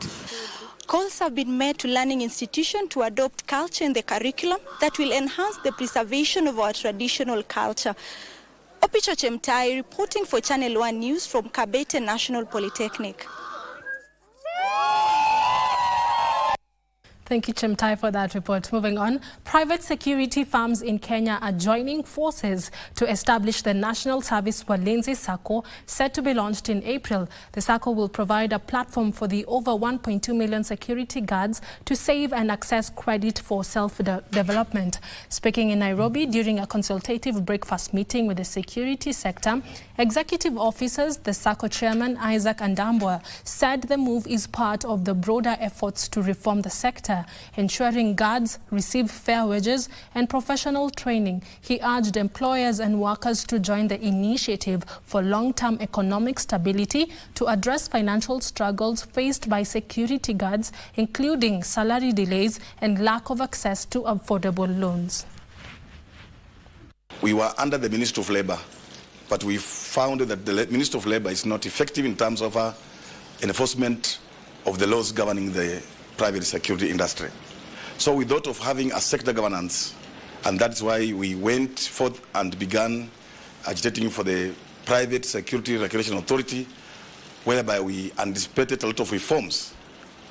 Calls have been made to learning institutions to adopt culture in the curriculum that will enhance the preservation of our traditional culture. Opicha Chemtai reporting for Channel 1 News from Kibbett National Polytechnic. Thank you, Chemtai, for that report. Moving on, private security firms in Kenya are joining forces to establish the National Service Walinzi SACCO, set to be launched in April. The SACCO will provide a platform for the over 1.2 million security guards to save and access credit for self-development. Speaking in Nairobi during a consultative breakfast meeting with the security sector, executive officers, the SACCO chairman Isaac Andambwa, said the move is part of the broader efforts to reform the sector, ensuring guards receive fair wages and professional training. He urged employers and workers to join the initiative for long-term economic stability to address financial struggles faced by security guards, including salary delays and lack of access to affordable loans. We were under the Ministry of Labour, but we found that the Ministry of Labour is not effective in terms of enforcement of the laws governing the private security industry. So we thought of having a sector governance, and that's why we went forth and began agitating for the Private Security Regulation Authority, whereby we anticipated a lot of reforms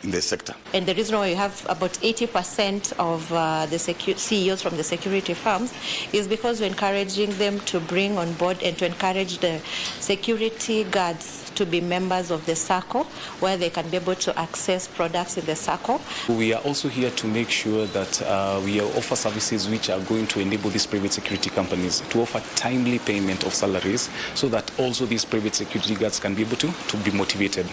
in the sector. And the reason why we have about 80% of the CEOs from the security firms is because we're encouraging them to bring on board and to encourage the security guards to be members of the SACCO, where they can be able to access products in the SACCO. We are also here to make sure that we offer services which are going to enable these private security companies to offer timely payment of salaries, so that also these private security guards can be able to be motivated.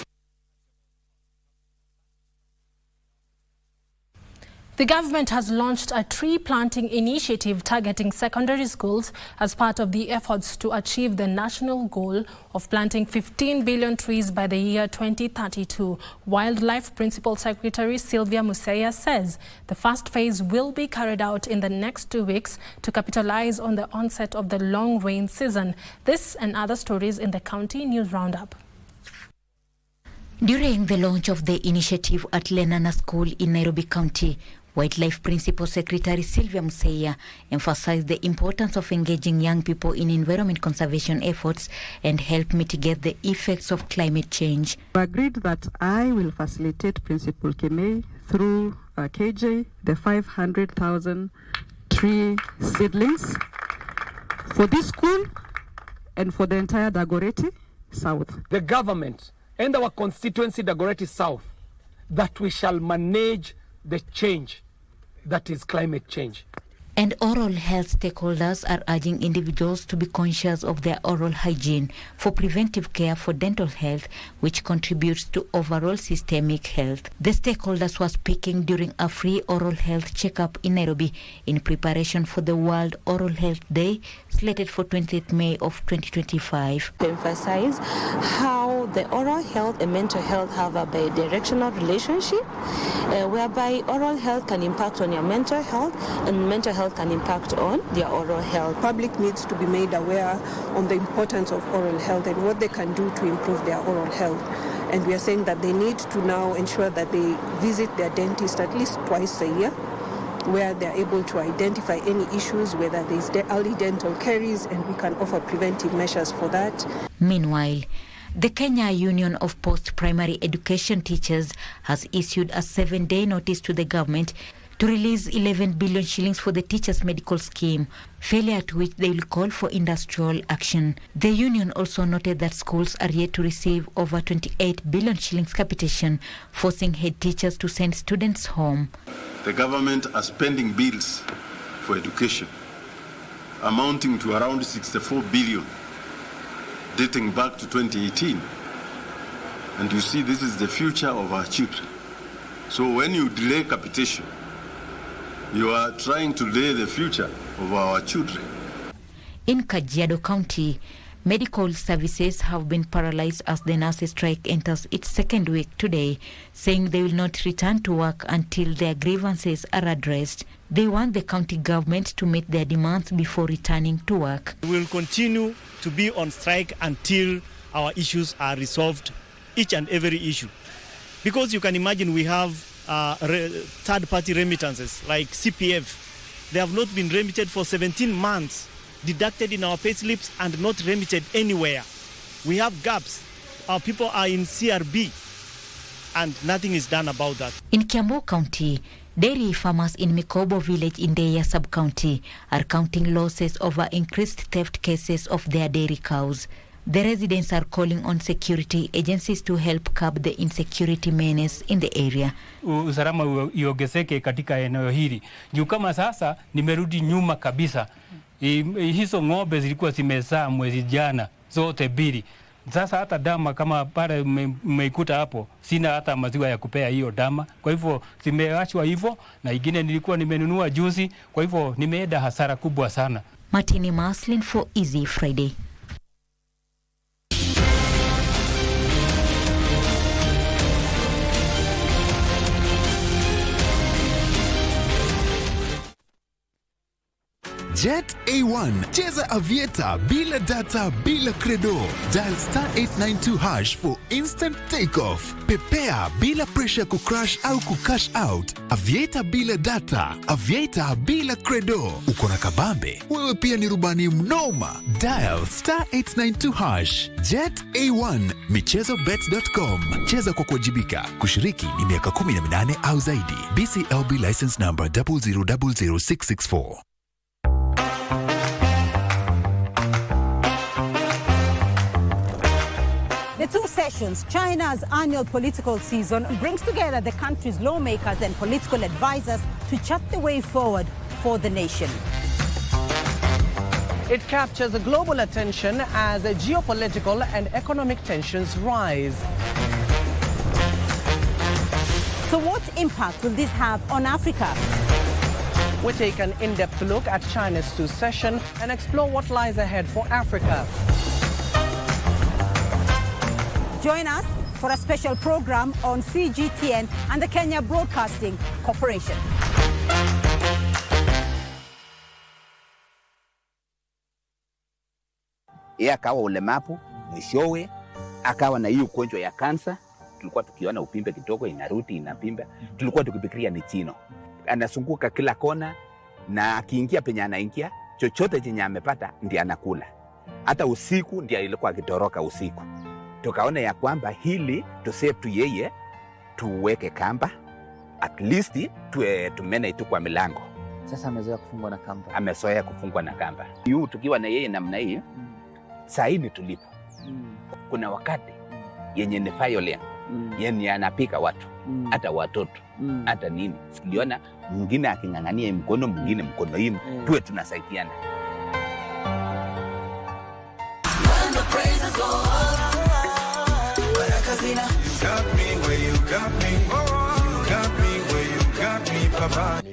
The government has launched a tree planting initiative targeting secondary schools as part of the efforts to achieve the national goal of planting 15 billion trees by the year 2032. Wildlife Principal Secretary Sylvia Museya says the first phase will be carried out in the next 2 weeks to capitalize on the onset of the long rain season. This and other stories in the County News Roundup. During the launch of the initiative at Lenana School in Nairobi County, Wildlife Principal Secretary Sylvia Museya emphasized the importance of engaging young people in environment conservation efforts and help mitigate the effects of climate change. We agreed that I will facilitate Principal Kimei through KJ the 500,000 tree seedlings for this school and for the entire Dagoretti South. The government and our constituency Dagoretti South, that we shall manage the change that is climate change. And oral health stakeholders are urging individuals to be conscious of their oral hygiene for preventive care for dental health, which contributes to overall systemic health. The stakeholders were speaking during a free oral health checkup in Nairobi in preparation for the World Oral Health Day, slated for 20th May of 2025. To emphasize how the oral health and mental health have a bi-directional relationship, whereby oral health can impact on your mental health and mental health can impact on their oral health. Public needs to be made aware on the importance of oral health and what they can do to improve their oral health. And we are saying that they need to now ensure that they visit their dentist at least twice a year, where they're able to identify any issues, whether there's early dental caries, and we can offer preventive measures for that. Meanwhile, the Kenya Union of Post-Primary Education Teachers has issued a 7-day notice to the government to release 11 billion shillings for the teachers' medical scheme, failure to which they will call for industrial action. The union also noted that schools are yet to receive over 28 billion shillings capitation, forcing head teachers to send students home. The government are spending bills for education amounting to around 64 billion dating back to 2018. And you see, this is the future of our children. So when you delay capitation, you are trying to delay the future of our children. In Kajiado County, medical services have been paralyzed as the nurses' strike enters its second week today, saying they will not return to work until their grievances are addressed. They want the county government to meet their demands before returning to work. We will continue to be on strike until our issues are resolved, each and every issue. Because you can imagine we have third-party remittances like CPF. They have not been remitted for 17 months, deducted in our pay slips and not remitted anywhere. We have gaps. Our people are in CRB and nothing is done about that. In Kiambu County, dairy farmers in Mikobo village in Deya sub-county are counting losses over increased theft cases of their dairy cows. The residents are calling on security agencies to help curb the insecurity menace in the area. Usalama iongezeke katika eneo hili. Juu kama sasa nimerudi nyuma kabisa. Hizo ng'ombe zilikuwa zimezaa mwezi jana zote mbili. Sasa hata dama kama pale mmeikuta hapo, sina hata maziwa ya kupea hiyo dama. Kwa hivyo zimeachwa hivyo na ingine nilikuwa nimenunua juzi, kwa hivyo nimeenda hasara kubwa sana. Martini Maslin for Easy Friday. Jet A1, cheza aviator bila data bila credo. Dial *892# for instant takeoff. Pepea bila pressure kucrash au kucash out. Aviator bila data, aviator bila credo. Uko na kabambe, wewe pia ni rubani mnoma. Dial *892#. Jet A1, michezobet.com. Cheza kwa kuwajibika. Kushiriki ni miaka 18 au zaidi. BCLB license number 0000664. The two sessions, China's annual political season, brings together the country's lawmakers and political advisors to chart the way forward for the nation. It captures global attention as geopolitical and economic tensions rise. So what impact will this have on Africa? We take an in-depth look at China's two-session and explore what lies ahead for Africa. Join us for a special program on CGTN and the Kenya Broadcasting Corporation. Yeye akawa ulemavu, mwishowe akawa na hiyo ugonjwa ya kansa. Tulikuwa tukiona upimbe kidogo inarudi inapimba. Tulikuwa tukifikiria ni chino. Anazunguka kila kona na akiingia penye anaingia, chochote chenye amepata ndiye anakula. Hata usiku ndiye alikuwa akitoroka usiku. Tukaona ya kwamba hili tusave tu yeye, tuweke kamba, at least tumene tu kwa milango. Sasa amezoea kufungwa na kamba. Amezoea kufungwa na kamba. Yu tukiwa na yeye namna hii, saa hii tulipo. Kuna wakati yenye ni violent, yenye anapika watu, hata watoto, hata nini. Siliona mwingine aking'ang'ania mkono, mwingine mkono hii, tuwe tunasaidiana.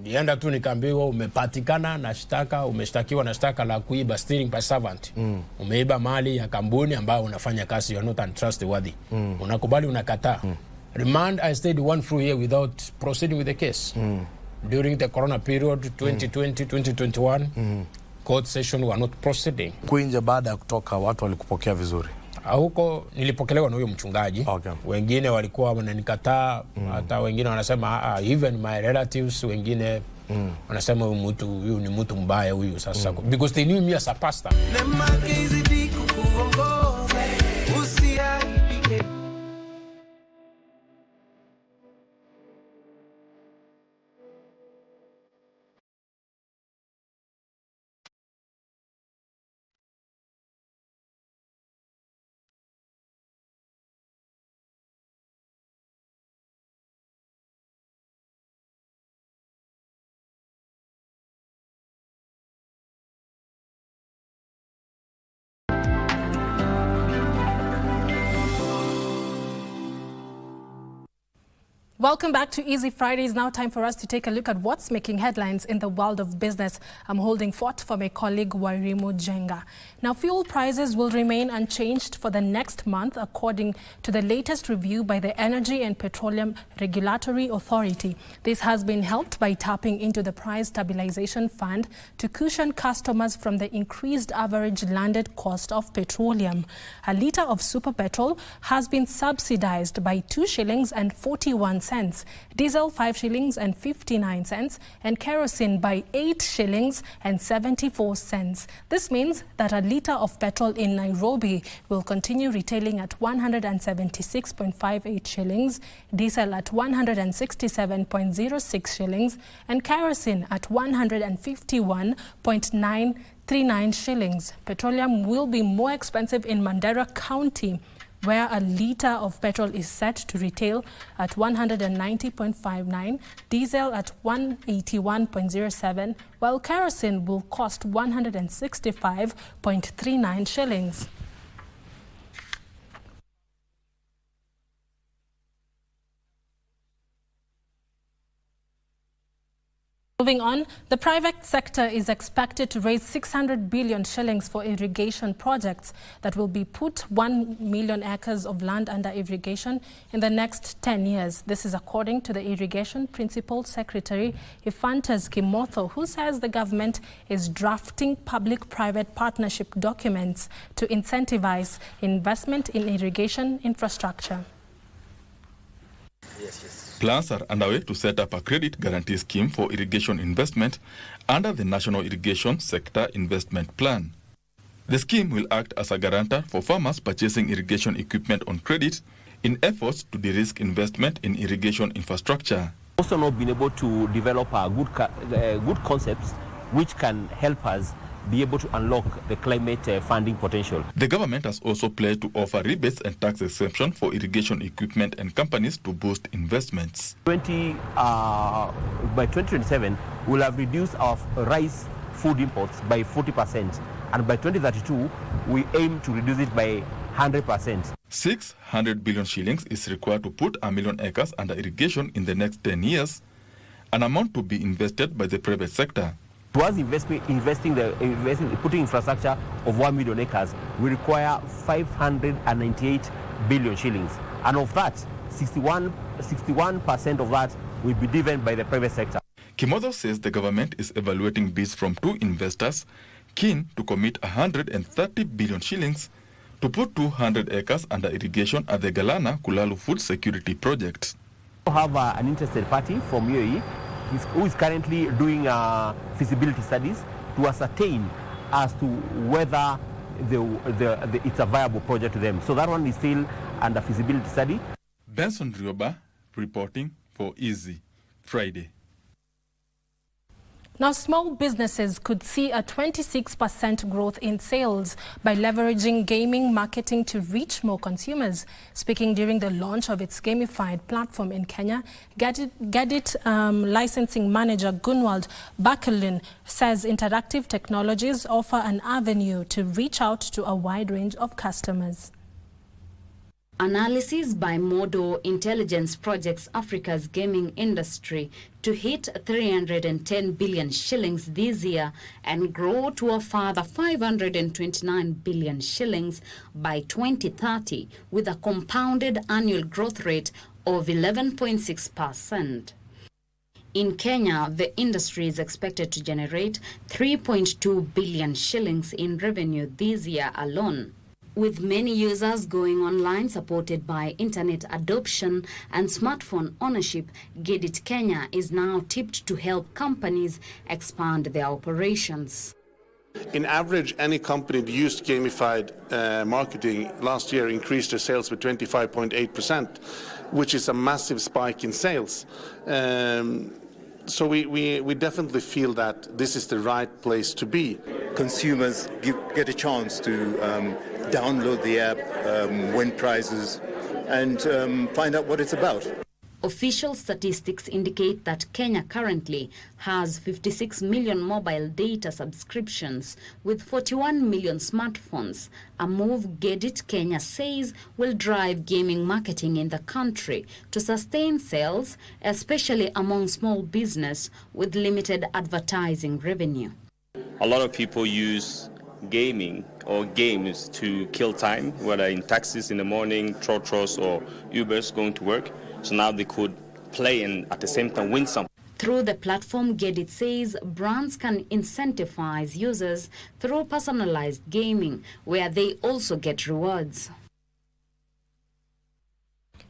Nienda tu nikaambiwa umepatikana na shtaka, umeshtakiwa na shtaka la kuiba, stealing by servant. Umeiba mali ya kampuni ambayo unafanya kazi, you are not untrustworthy. Unakubali, unakataa. Remand, I stayed 1 full year without proceeding with the case. During the corona period 2020, 2021, court session were not proceeding. Kuinja baada ya kutoka watu walikupokea vizuri? Huko nilipokelewa na huyo mchungaji. Wengine walikuwa wananikataa, hata wengine wanasema even my relatives, wengine wanasema huyu ni mtu mbaya huyu sasa, because they knew me as a pastor. Welcome back to Easy Fridays. Now time for us to take a look at what's making headlines in the world of business. I'm holding fort for my colleague Wairimu Jenga. Now, fuel prices will remain unchanged for the next month, according to the latest review by the Energy and Petroleum Regulatory Authority. This has been helped by tapping into the Price Stabilization Fund to cushion customers from the increased average landed cost of petroleum. A litre of super petrol has been subsidized by 2 shillings and 41 cents, diesel 5 shillings and 59 cents, and kerosene by 8 shillings and 74 cents. This means that a litre of petrol in Nairobi will continue retailing at 176.58 shillings, diesel at 167.06 shillings, and kerosene at 151.939 shillings. Petroleum will be more expensive in Mandera County, where a litre of petrol is set to retail at 190.59, diesel at 181.07, while kerosene will cost 165.39 shillings. Moving on, the private sector is expected to raise 600 billion shillings for irrigation projects that will be put 1 million acres of land under irrigation in the next 10 years. This is according to the Irrigation Principal Secretary, Ephantus Kimotho, who says the government is drafting public-private partnership documents to incentivize investment in irrigation infrastructure. Plans are underway to set up a credit guarantee scheme for irrigation investment under the National Irrigation Sector Investment Plan. The scheme will act as a guarantor for farmers purchasing irrigation equipment on credit in efforts to de-risk investment in irrigation infrastructure. Also not been able to develop good concepts which can help us be able to unlock the climate funding potential. The government has also pledged to offer rebates and tax exemption for irrigation equipment and companies to boost investments. By 2027, we'll have reduced our rice food imports by 40%, and by 2032, we aim to reduce it by 100%. 600 billion shillings is required to put 1 million acres under irrigation in the next 10 years, an amount to be invested by the private sector. To us, putting infrastructure of 1 million acres, we require 598 billion shillings. And of that, 61% of that will be driven by the private sector. Kimotho says the government is evaluating bids from 2 investors keen to commit 130 billion shillings to put 200 acres under irrigation at the Galana Kulalu Food Security Project. We have an interested party from UAE who is currently doing feasibility studies to ascertain as to whether it's a viable project to them. So that one is still under feasibility study. Benson Rioba reporting for Easy Friday. Now, small businesses could see a 26% growth in sales by leveraging gaming marketing to reach more consumers. Speaking during the launch of its gamified platform in Kenya, Gadit licensing manager Gunwald Bakelin says interactive technologies offer an avenue to reach out to a wide range of customers. Analysis by Modo Intelligence projects Africa's gaming industry to hit 310 billion shillings this year and grow to a further 529 billion shillings by 2030, with a compounded annual growth rate of 11.6%. In Kenya, the industry is expected to generate 3.2 billion shillings in revenue this year alone. With many users going online supported by internet adoption and smartphone ownership, Kibbett Kenya is now tipped to help companies expand their operations. In average, any company that used gamified marketing last year increased their sales with 25.8%, which is a massive spike in sales. So we definitely feel that this is the right place to be. Consumers get a chance to download the app, win prizes, and find out what it's about. Official statistics indicate that Kenya currently has 56 million mobile data subscriptions with 41 million smartphones, a move Kibbett Kenya says will drive gaming marketing in the country to sustain sales, especially among small business with limited advertising revenue. A lot of people use gaming or games to kill time, whether in taxis in the morning, trotros or Ubers going to work. So now they could play and at the same time win something. Through the platform, Kibbett says brands can incentivize users through personalized gaming, where they also get rewards.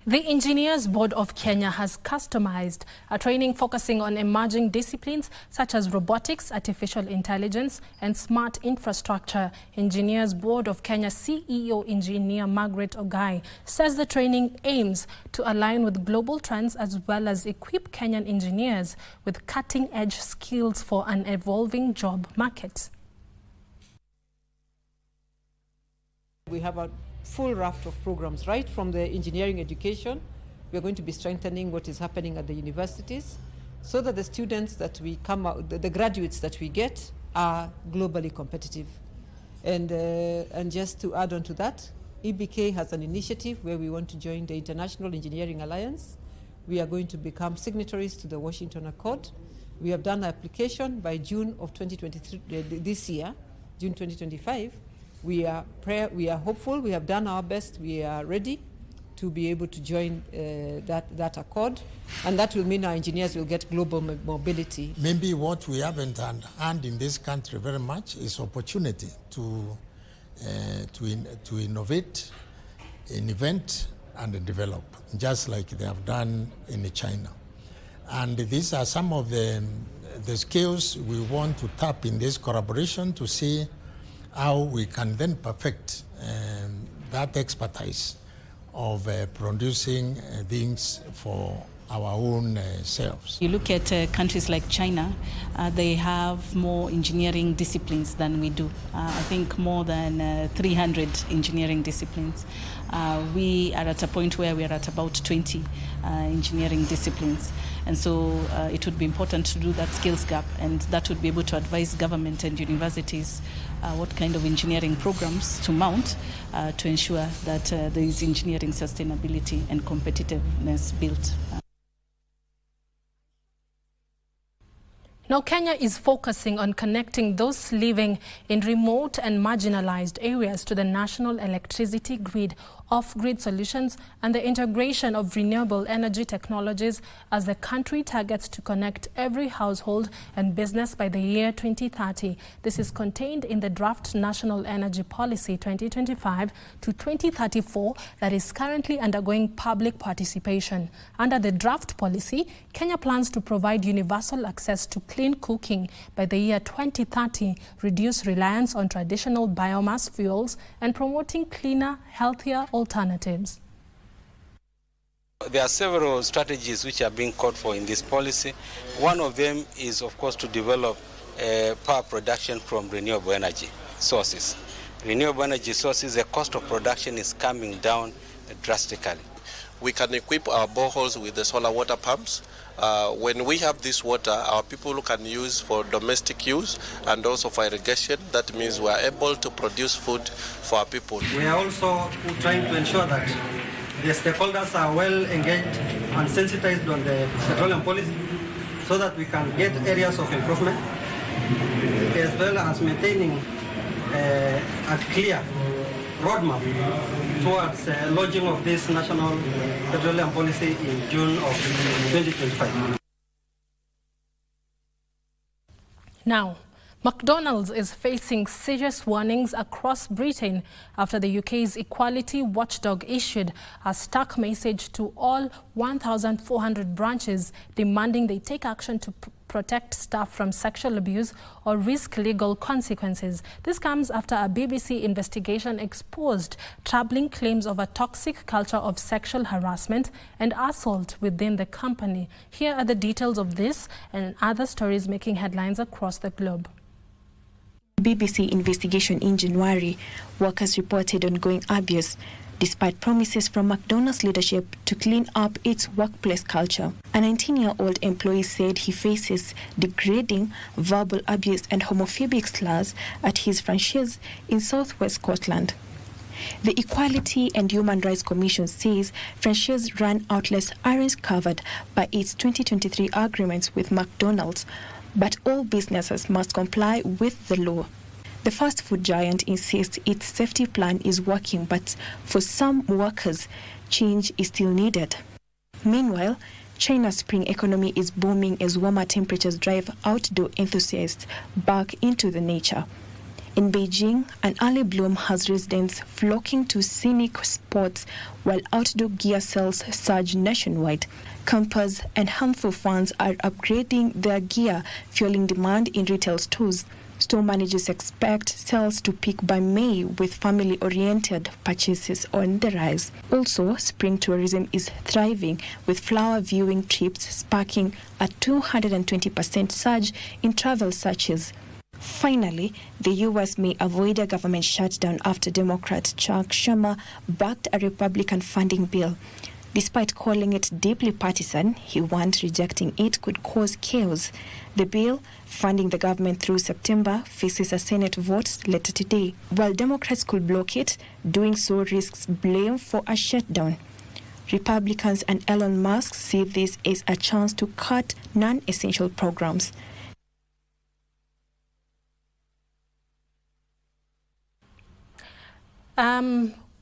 The Engineers Board of Kenya has customized a training focusing on emerging disciplines such as robotics, artificial intelligence, and smart infrastructure. Engineers Board of Kenya CEO Engineer Margaret Ogai says the training aims to align with global trends as well as equip Kenyan engineers with cutting-edge skills for an evolving job market. We have a full raft of programs, right from the engineering education. We are going to be strengthening what is happening at the universities so that the students that we come out, the graduates that we get are globally competitive. And just to add on to that, EBK has an initiative where we want to join the International Engineering Alliance. We are going to become signatories to the Washington Accord. We have done an application by June of 2023, this year, June 2025. We are hopeful, we have done our best, we are ready to be able to join that accord, and that will mean our engineers will get global mobility. Maybe what we haven't earned in this country very much is opportunity to innovate, invent, and develop, just like they have done in China. And these are some of the skills we want to tap in this collaboration to see how we can then perfect that expertise of producing things for our own selves. You look at countries like China, they have more engineering disciplines than we do. I think more than 300 engineering disciplines. We are at a point where we are at about 20 engineering disciplines. And so it would be important to do that skills gap, and that would be able to advise government and universities what kind of engineering programs to mount to ensure that there is engineering sustainability and competitiveness built. Now, Kenya is focusing on connecting those living in remote and marginalized areas to the national electricity grid, off-grid solutions, and the integration of renewable energy technologies as the country targets to connect every household and business by the year 2030. This is contained in the draft National Energy Policy 2025 to 2034 that is currently undergoing public participation. Under the draft policy, Kenya plans to provide universal access to clean cooking by the year 2030, reduce reliance on traditional biomass fuels, and promoting cleaner, healthier alternatives. There are several strategies which are being called for in this policy. One of them is, of course, to develop power production from renewable energy sources. Renewable energy sources, the cost of production is coming down drastically. We can equip our boreholes with the solar water pumps. When we have this water, our people can use for domestic use and also for irrigation. That means we are able to produce food for our people. We are also trying to ensure that the stakeholders are well engaged and sensitized on the petroleum policy so that we can get areas of improvement, as well as maintaining a clear roadmap towards launching of this national petroleum policy in June of 2025. Now, McDonald's is facing serious warnings across Britain after the UK's equality watchdog issued a stark message to all 1,400 branches demanding they take action to protect staff from sexual abuse or risk legal consequences. This comes after a BBC investigation exposed troubling claims of a toxic culture of sexual harassment and assault within the company. Here are the details of this and other stories making headlines across the globe. BBC investigation in January, workers reported ongoing abuse, despite promises from McDonald's leadership to clean up its workplace culture. A 19-year-old employee said he faces degrading verbal abuse and homophobic slurs at his franchise in southwest Scotland. The Equality and Human Rights Commission says franchise-run outlets aren't covered by its 2023 agreements with McDonald's, but all businesses must comply with the law. The fast food giant insists its safety plan is working, but for some workers, change is still needed. Meanwhile, China's spring economy is booming as warmer temperatures drive outdoor enthusiasts back into the nature. In Beijing, an early bloom has residents flocking to scenic spots while outdoor gear sales surge nationwide. Campers and handful fans are upgrading their gear, fueling demand in retail stores. Store managers expect sales to peak by May, with family-oriented purchases on the rise. Also, spring tourism is thriving, with flower viewing trips sparking a 220% surge in travel searches. Finally, the U.S. may avoid a government shutdown after Democrat Chuck Schumer backed a Republican funding bill. Despite calling it deeply partisan, he warned rejecting it could cause chaos. The bill, funding the government through September, faces a Senate vote later today. While Democrats could block it, doing so risks blame for a shutdown. Republicans and Elon Musk see this as a chance to cut non-essential programs.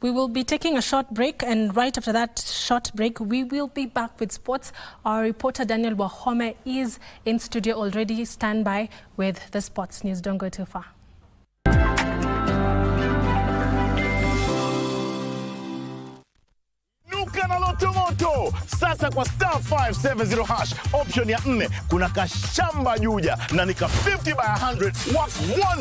We will be taking a short break, and right after that short break, we will be back with sports. Our reporter Daniel Wahome is in studio already, standby with the sports news. Don't go too far. Nuka na Loto Moto. Sasa kwa star 570 hash option ya 4 kuna kashamba juja na nika 50 by 100 worth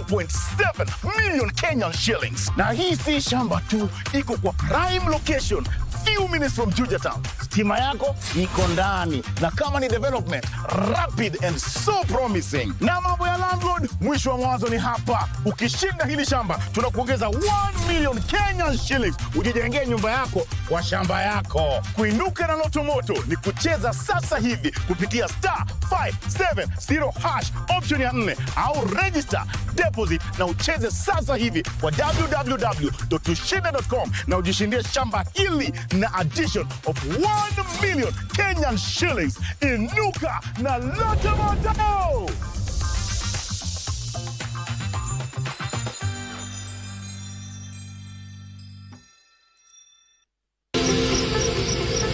1.7 million Kenyan shillings. Na hii si shamba tu, iko kwa prime location, few minutes from Juja Town. Stima yako iko ndani, na kama ni development, rapid and so promising. Na mambo ya landlord, mwisho wa mwanzo ni hapa. Ukishinda hili shamba, tunakuongeza 1 million Kenyan shillings ujijengee nyumba yako kwa shamba yako. Kuinuka na Loto Moto ni kucheza sasa hivi kupitia star 570 hash option ya 4 au register deposit na ucheze sasa hivi kwa www.tushinde.com na ujishindie shamba hili na addition of 1 million Kenyan shillings. Inuka na Loto Moto.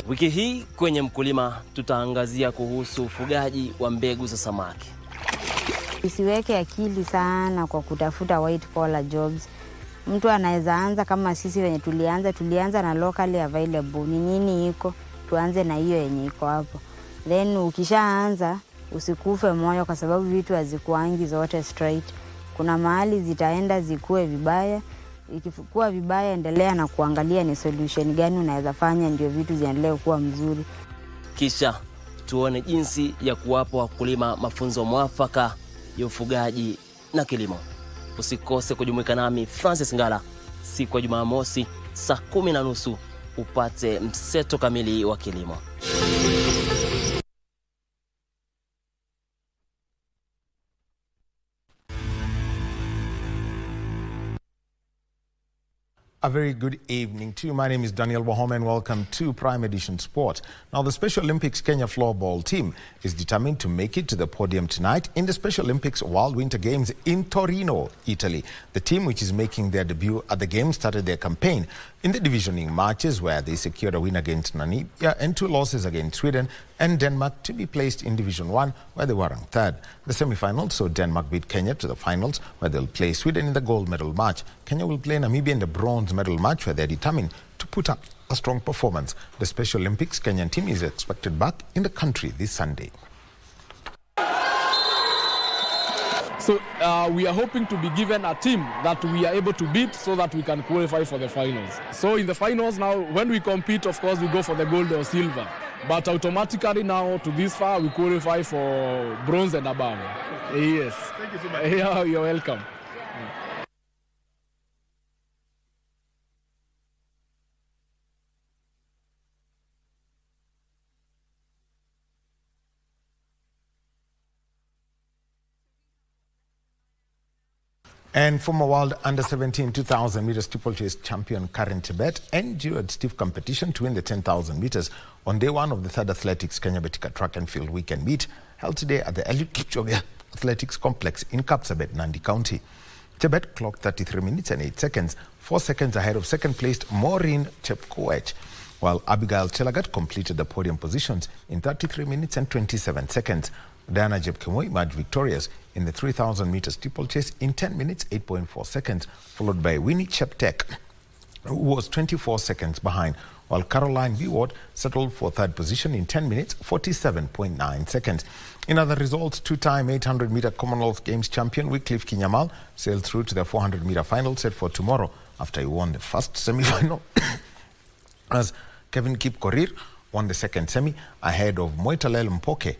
Wiki hii kwenye Mkulima tutaangazia kuhusu ufugaji wa mbegu za samaki. Usiweke akili sana kwa kutafuta white collar jobs. Mtu anaweza anza kama sisi wenye tulianza na locally available. Ni nini iko? Tuanze na hiyo yenye iko hapo. Then ukishaanza usikufe moyo kwa sababu vitu hazikuangi zote straight. Kuna mahali zitaenda zikue vibaya. Ikikuwa vibaya, endelea na kuangalia ni solution gani unaweza fanya ndio vitu ziendelee kuwa mzuri. Kisha tuone jinsi ya kuwapa wakulima mafunzo mwafaka ya ufugaji na kilimo. Usikose kujumuika nami Francis Ngala siku ya Jumamosi saa 10:30 upate mseto kamili wa kilimo. A very good evening to you. My name is Daniel Wahome and welcome to Prime Edition Sport. Now, the Special Olympics Kenya floorball team is determined to make it to the podium tonight in the Special Olympics World Winter Games in Torino, Italy. The team, which is making their debut at the Games, started their campaign in the divisioning matches where they secured a win against Namibia and 2 losses against Sweden and Denmark to be placed in Division 1 where they were ranked 3rd. The semi-finals saw Denmark beat Kenya to the finals where they'll play Sweden in the gold medal match. Kenya will play Namibia in the bronze medal match where they're determined to put up a strong performance. The Special Olympics Kenyan team is expected back in the country this Sunday. So we are hoping to be given a team that we are able to beat so that we can qualify for the finals. So in the finals now, when we compete, of course, we go for the gold or silver. But automatically now, to this far, we qualify for bronze and above. Yes. Thank you so much. Yeah, you're welcome. And former world under-17 2,000 meter steeplechase champion Caren endured stiff competition to win the 10,000 meters on day 1 of the 3rd Athletics Kenya Betika Track and Field Weekend Meet held today at the Eliud Kipchoge Athletics Complex in Kapsabet, Nandi County. Kibbett clocked 33 minutes and 8 seconds, 4 seconds ahead of second-placed Maureen Chepkoech, while Abigail Chelagat completed the podium positions in 33 minutes and 27 seconds. Diana Jepkemoi emerged victorious in the 3,000 meter steeplechase in 10 minutes 8.4 seconds, followed by Winnie Cheptek, who was 24 seconds behind, while Caroline Biward settled for 3rd position in 10 minutes 47.9 seconds. In other results, 2-time 800 meter Commonwealth Games champion Wycliffe Kinyamal sailed through to the 400 meter final set for tomorrow after he won the first semi-final as Kevin Kipkorir won the second semi ahead of Moitalel Mpoke.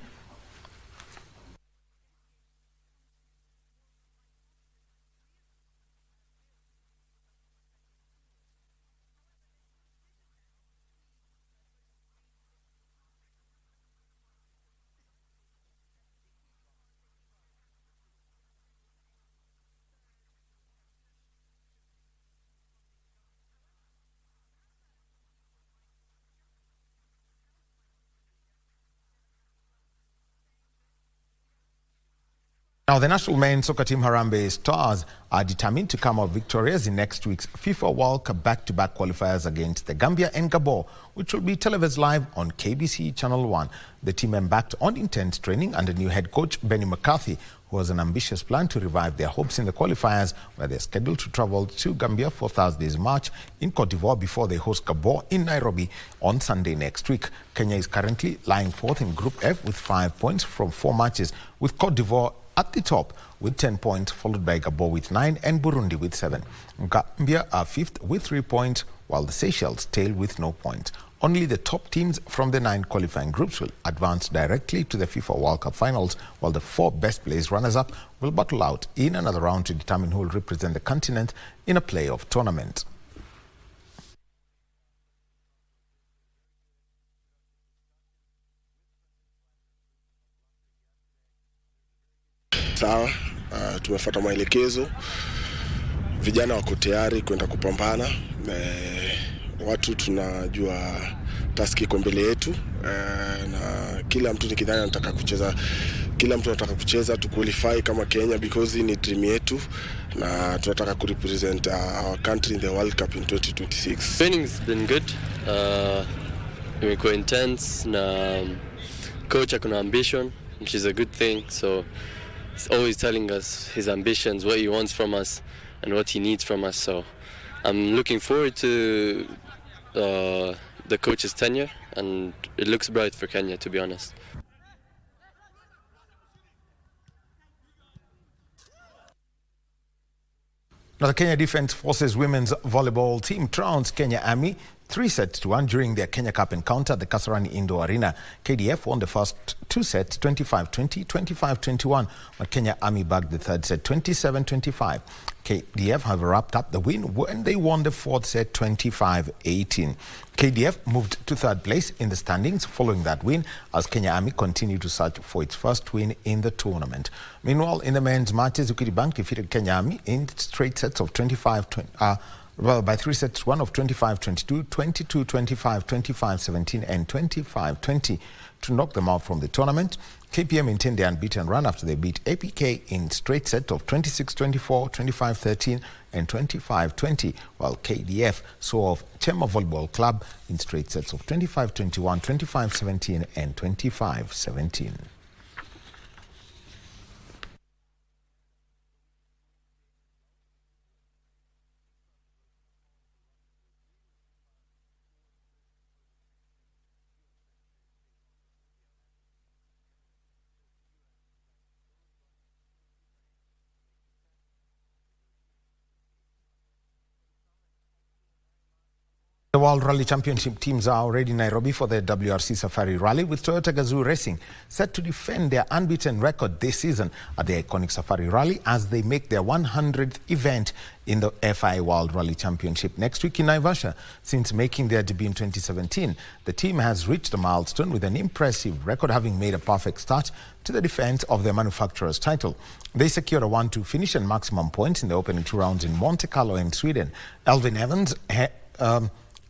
Now, the national men's soccer team Harambee Stars are determined to come out victorious in next week's FIFA World Cup back-to-back qualifiers against the Gambia and Gabon, which will be televised live on KBC Channel 1. The team embarked on intense training under new head coach Benny McCarthy, who has an ambitious plan to revive their hopes in the qualifiers, where they're scheduled to travel to Gambia for Thursday's match in Cote d'Ivoire before they host Gabon in Nairobi on Sunday next week. Kenya is currently lying 4th in Group F with 5 points from 4 matches, with Cote d'Ivoire at the top with 10 points, followed by Gabon with 9 and Burundi with 7. Gambia are 5th with 3 points, while the Seychelles tail with no points. Only the top teams from the 9 qualifying groups will advance directly to the FIFA World Cup finals, while the 4 best-placed runners-up will battle out in another round to determine who will represent the continent in a playoff tournament. Sawa, tumefuata maelekezo, vijana wako tayari kwenda kupambana, watu tunajua taski iko mbele yetu, na kila mtu nikidhani anataka kucheza, kila mtu anataka kucheza to qualify kama Kenya because ni dream yetu na tunataka ku represent our country in the World Cup in 2026. Training's been good, imekuwa intense na coach akona ambition, which is a good thing, so he's always telling us his ambitions, what he wants from us and what he needs from us. So I'm looking forward to the coach's tenure, and it looks bright for Kenya, to be honest. Now, the Kenya Defence Forces women's volleyball team trounced Kenya Army 3-1 during their Kenya Cup encounter at the Kasarani Indoor Arena. KDF won the first 2 sets 25-20, 25-21, but Kenya Army bagged the 3rd set 27-25. KDF have wrapped up the win when they won the 4th set 25-18. KDF moved to 3rd place in the standings following that win as Kenya Army continued to search for its first win in the tournament. Meanwhile, in the men's matches, Equity Bank defeated Kenya Army in straight sets of 25-20. well, by 3 sets, one of 25-22, 22-25, 25-17 and 25-20 to knock them out from the tournament. KPM maintained their unbeaten run after they beat APK in straight set of 26-24, 25-13 and 25-20, while KDF saw off Chema Volleyball Club in straight sets of 25-21, 25-17 and 25-17. The World Rally Championship teams are already in Nairobi for the WRC Safari Rally, with Toyota Gazoo Racing set to defend their unbeaten record this season at the iconic Safari Rally as they make their 100th event in the FI World Rally Championship next week in Naivasha. Since making their debut in 2017, the team has reached the milestone with an impressive record, having made a perfect start to the defense of their manufacturer's title. They secured a 1-2 finish and maximum points in the opening 2 rounds in Monte Carlo in Sweden. Elvin Evans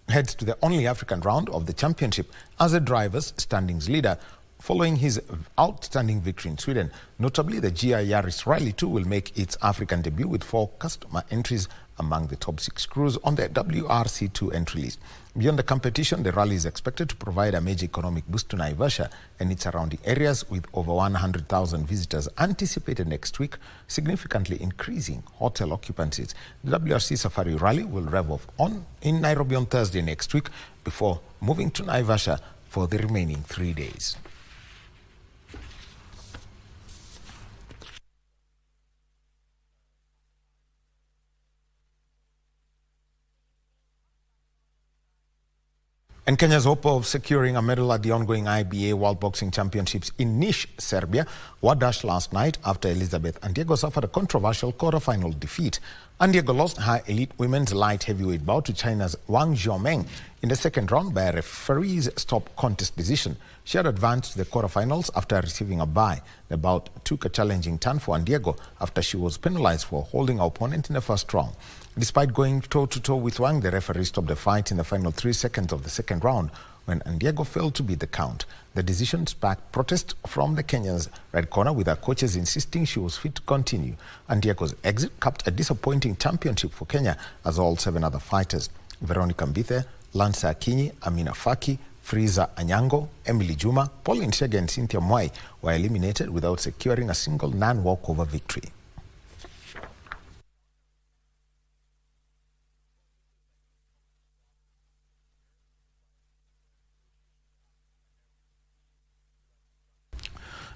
heads to the only African round of the championship as a driver's standings leader, following his outstanding victory in Sweden. Notably, the GI Yaris Rally 2 will make its African debut with 4 customer entries among the top 6 crews on the WRC2 entry list. Beyond the competition, the rally is expected to provide a major economic boost to Naivasha and its surrounding areas, with over 100,000 visitors anticipated next week, significantly increasing hotel occupancies. The WRC Safari Rally will rev off in Nairobi on Thursday next week before moving to Naivasha for the remaining 3 days. And Kenya's hope of securing a medal at the ongoing IBA World Boxing Championships in Niš, Serbia, were dashed last night after Elizabeth Andiego suffered a controversial quarter-final defeat. Andiego lost her elite women's light heavyweight bout to China's Wang Xiaomeng in the second round by a referee's stop contest decision. She had advanced to the quarterfinals after receiving a bye. The bout took a challenging turn for Andiego after she was penalized for holding her opponent in the first round. Despite going toe-to-toe with Wang, the referee stopped the fight in the final 3 seconds of the second round when Andiego failed to beat the count. The decision sparked protest from the Kenyan's red corner, with her coaches insisting she was fit to continue. Andiego's exit capped a disappointing championship for Kenya, as all 7 other fighters, Veronica Mbithe, Lansa Akinyi, Amina Faki, Frieza Anyango, Emily Juma, Pauline Shege and Cynthia Mwai were eliminated without securing a single non-walkover victory.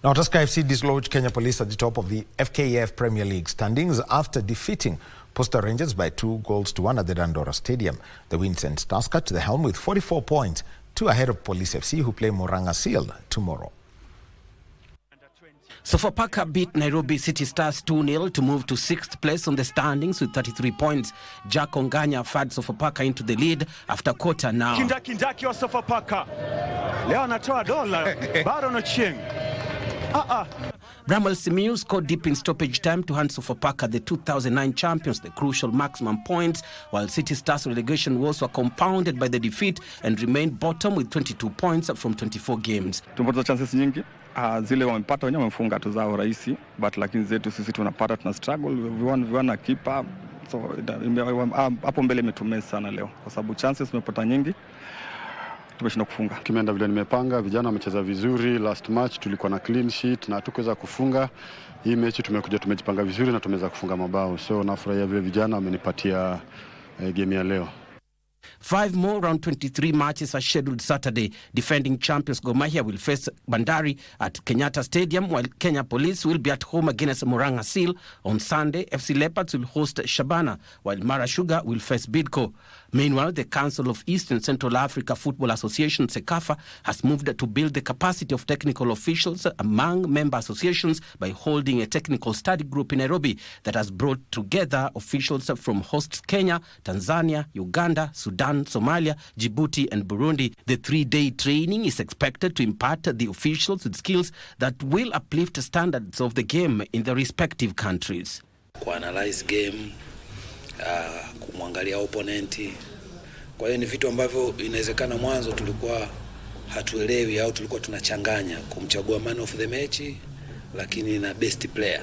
Now, Tusker FC dislodged Kenya Police at the top of the FKF Premier League standings after defeating Posta Rangers by 2-1 at the Dandora Stadium. The win sends Tusker to the helm with 44 points, 2 ahead of Police FC, who play Murang'a Seal tomorrow. Sofapaka beat Nairobi City Stars 2-0 to move to 6th place on the standings with 33 points. Jack Onganya fed Sofapaka into the lead after quarter now. Kindaki wa Sofapaka leo anatoa dola bado na ching. Bramwell Simiyu scored deep in stoppage time to hand Sofapaka, the 2009 champions, the crucial maximum points, while City Stars relegation woes were compounded by the defeat and remained bottom with 22 points from 24 games. Tumepata chances nyingi, zile wamepata wenyewe wamefunga tu zao rahisi, but lakini zetu sisi tunapata, tuna struggle, viwana keeper, so hapo mbele imetumeza sana leo kwa sababu chances tumepata nyingi. Tumeshinda kufunga. Kimeenda vile nimepanga, vijana wamecheza vizuri. Last match tulikuwa na clean sheet na hatukuweza kufunga. Hii mechi tumejipanga vizuri na tumeweza kufunga mabao. So nafurahia vile vijana wamenipatia game ya leo. 5 more round 23 matches are scheduled Saturday. Defending champions Gor Mahia will face Bandari at Kenyatta Stadium, while Kenya Police will be at home against Murang'a Seal. On Sunday, FC Leopards will host Shabana, while Mara Sugar will face Bidco. Meanwhile, the Council of East and Central Africa Football Association, SACCO, has moved to build the capacity of technical officials among member associations by holding a technical study group in Nairobi that has brought together officials from hosts Kenya, Tanzania, Uganda, Sudan, Somalia, Djibouti and Burundi. The 3-day training is expected to impart the officials with skills that will uplift standards of the game in the respective countries. Analyze game, kumwangalia opponenti. Kwa hiyo ni vitu ambavyo inawezekana mwanzo tulikuwa hatuelewi au tulikuwa tunachanganya kumchagua man of the match lakini na best player.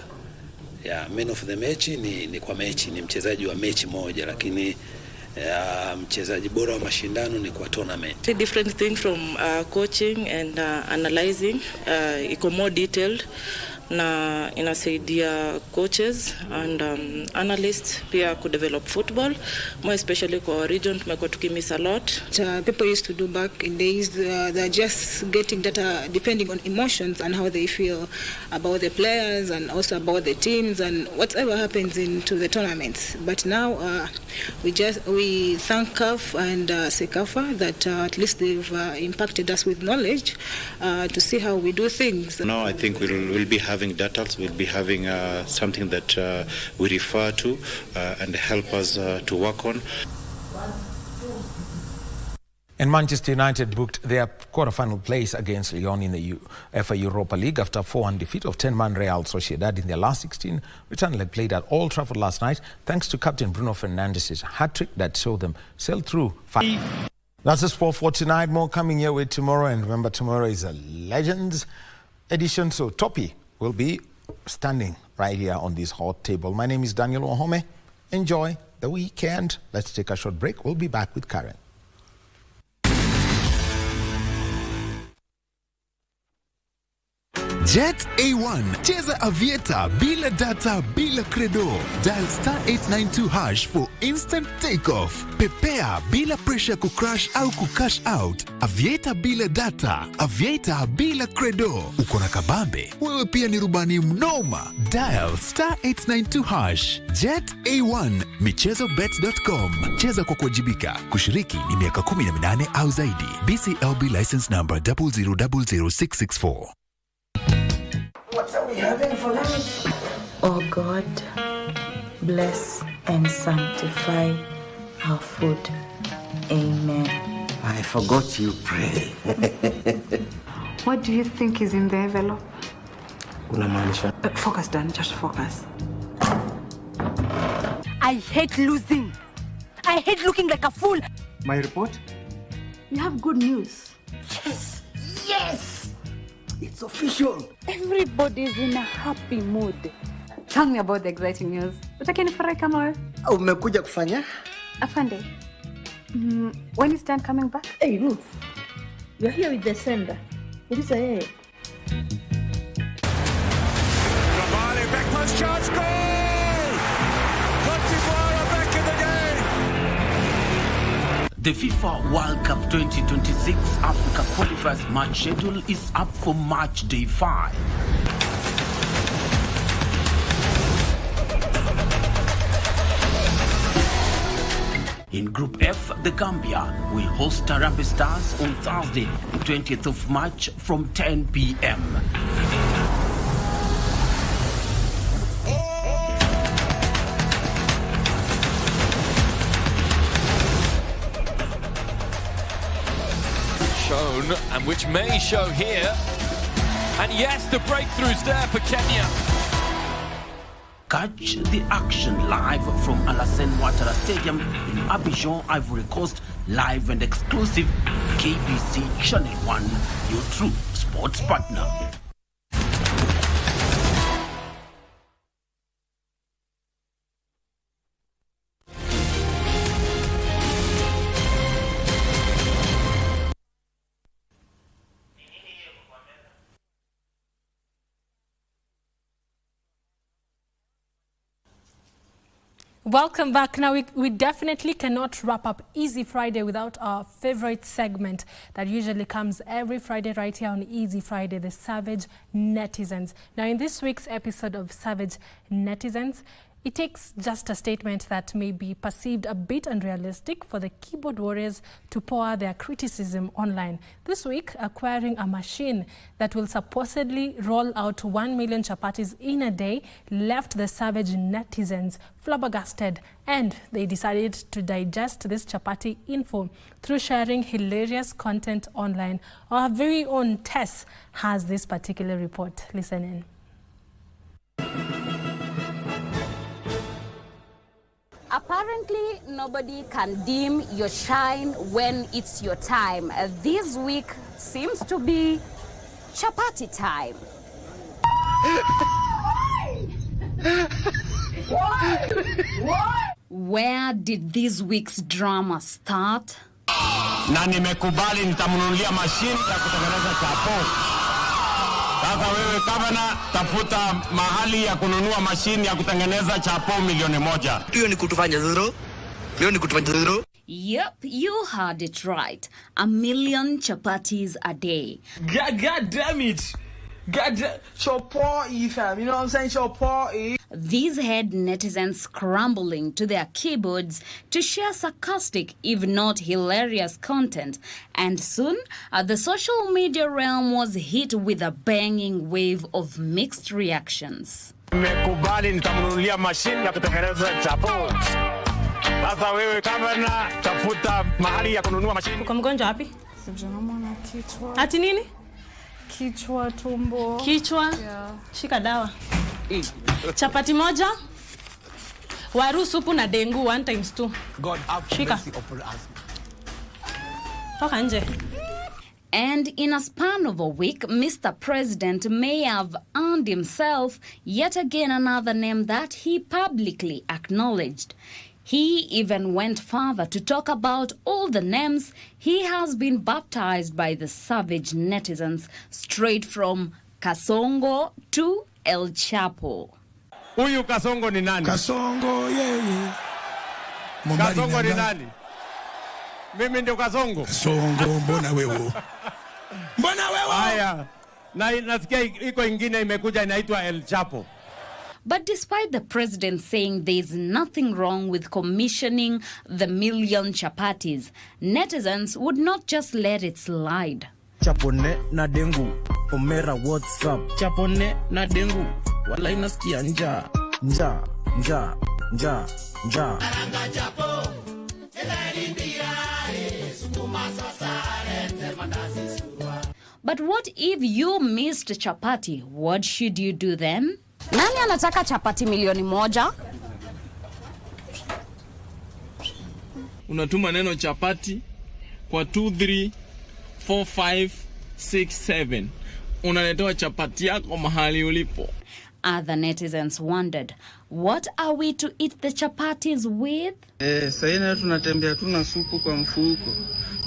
Man of the match ni kwa mechi, ni mchezaji wa mechi moja, lakini mchezaji bora wa mashindano ni kwa tournament. A different thing from coaching and analyzing, iko more detailed na inasaidia coaches and analysts pia ku develop football, more especially kwa our region tumekuwa tukimiss a lot. People used to do back in days, they're just getting data depending on emotions and how they feel about the players and also about the teams and whatever happens into the tournaments. But now we thank CAF and SACCO that at least they've impacted us with knowledge to see how we do things. Now I think we'll be having data, we'll be having something that we refer to and help us to work on. And Manchester United booked their quarter-final place against Lyon in the UEFA Europa League after a 4-1 defeat of 10-man Real Sociedad in their last 16 return leg played at Old Trafford last night, thanks to captain Bruno Fernandes's hat-trick that saw them sail through. That's the sport for tonight. More coming your way tomorrow. And remember, tomorrow is a Legends edition, so Toppy will be standing right here on this hot table. My name is Daniel Wahome. Enjoy the weekend. Let's take a short break. We'll be back with Caren. Jet A1, cheza avieta bila data bila credo. Dial *892# for instant takeoff. Pepea bila pressure kucrash au kucash out. Avieta bila data, avieta bila credo. Uko na kabambe, wewe pia ni rubani mnoma. Dial *892#. Jet A1, michezobet.com. Cheza kwa kuwajibika. Kushiriki ni miaka 18 au zaidi. BCLB license number 0000664. What are we having for lunch? Oh God, bless and sanctify our food. Amen. I forgot you pray. What do you think is in the envelope? Unamaanisha? Focus, Dan, just focus. I hate losing. I hate looking like a fool. My report? You have good news. Yes! Yes! It's official. Everybody's in a happy mood. Tell me about the exciting news. Utaki nifurahi kama wewe? Umekuja kufanya? Afande. When is Dan coming back? Hey, Ruth. You're here with the sender. It is a Romali, backpost chance, goal! Cote d'Ivoire are back in the game! The FIFA World Cup 2026 Africa qualifiers match schedule is up for match day 5. In Group F, the Gambia will host Harambee Stars on Thursday, 20th of March from 10 p.m. And which may show here. And yes, the breakthrough's there for Kenya. Catch the action live from Alassane Ouattara Stadium in Abidjan, Ivory Coast, live and exclusive. KBC Channel 1, your true sports partner. Welcome back. Now, we definitely cannot wrap up Easy Friday without our favorite segment that usually comes every Friday right here on Easy Friday, the Savage Netizens. Now, in this week's episode of Savage Netizens, it takes just a statement that may be perceived a bit unrealistic for the keyboard warriors to pour their criticism online. This week, acquiring a machine that will supposedly roll out 1 million chapatis in a day left the savage netizens flabbergasted, and they decided to digest this chapati info through sharing hilarious content online. Our very own Tess has this particular report. Listen in. Apparently, nobody can dim your shine when it's your time. This week seems to be chapati time. Where did this week's drama start? Na nimekubali nitamnunulia mashine ya kutengeneza chapo. Sasa wewe gavana, tafuta mahali ya kununua mashine ya kutengeneza chapo $1,000,000. Hiyo ni kutufanya zero. Hiyo ni kutufanya zero. Yep, you heard it right. 1,000,000 chapatis a day. God damn it. Chapati, fam. You know what I'm saying? Chapati. These had netizens scrambling to their keyboards to share sarcastic, if not hilarious, content. And soon, the social media realm was hit with a banging wave of mixed reactions. Nimekubali nitamnunulia mashine ya kutengeneza chapo. Sasa wewe gavana, tafuta mahali ya kununua mashine. Uko mgonjwa wapi? Sijaumwa na kichwa. Ati nini? Kichwa, tumbo. Kichwa? Yeah. Shika dawa. Chapati moja. Waru supu na dengu 1 times 2. God have mercy upon us. Toka nje. And in a span of a week, Mr. President may have earned himself yet again another name that he publicly acknowledged. He even went further to talk about all the names he has been baptized by the savage netizens, straight from Kasongo to El Chapo. Huyu Kasongo ni nani? Kasongo yeye. Kasongo ni nani? Mimi ndio Kasongo. Kasongo mbona wewe? Mbona wewe? Haya. Na nasikia iko ingine imekuja inaitwa El Chapo. But despite the president saying there's nothing wrong with commissioning the 1,000,000 chapatis, netizens would not just let it slide. Chapone na dengu, omera WhatsApp. Chapone na dengu, wala inasikia njaa. Njaa, njaa, njaa, njaa. But what if you missed chapati? What should you do then? Nani anataka chapati $1,000,000? Unatuma neno chapati kwa 234567. Unaletewa chapati yako mahali ulipo. Other netizens wondered, what are we to eat the chapatis with? Sasa tunatembea tu na supu kwa mfuko.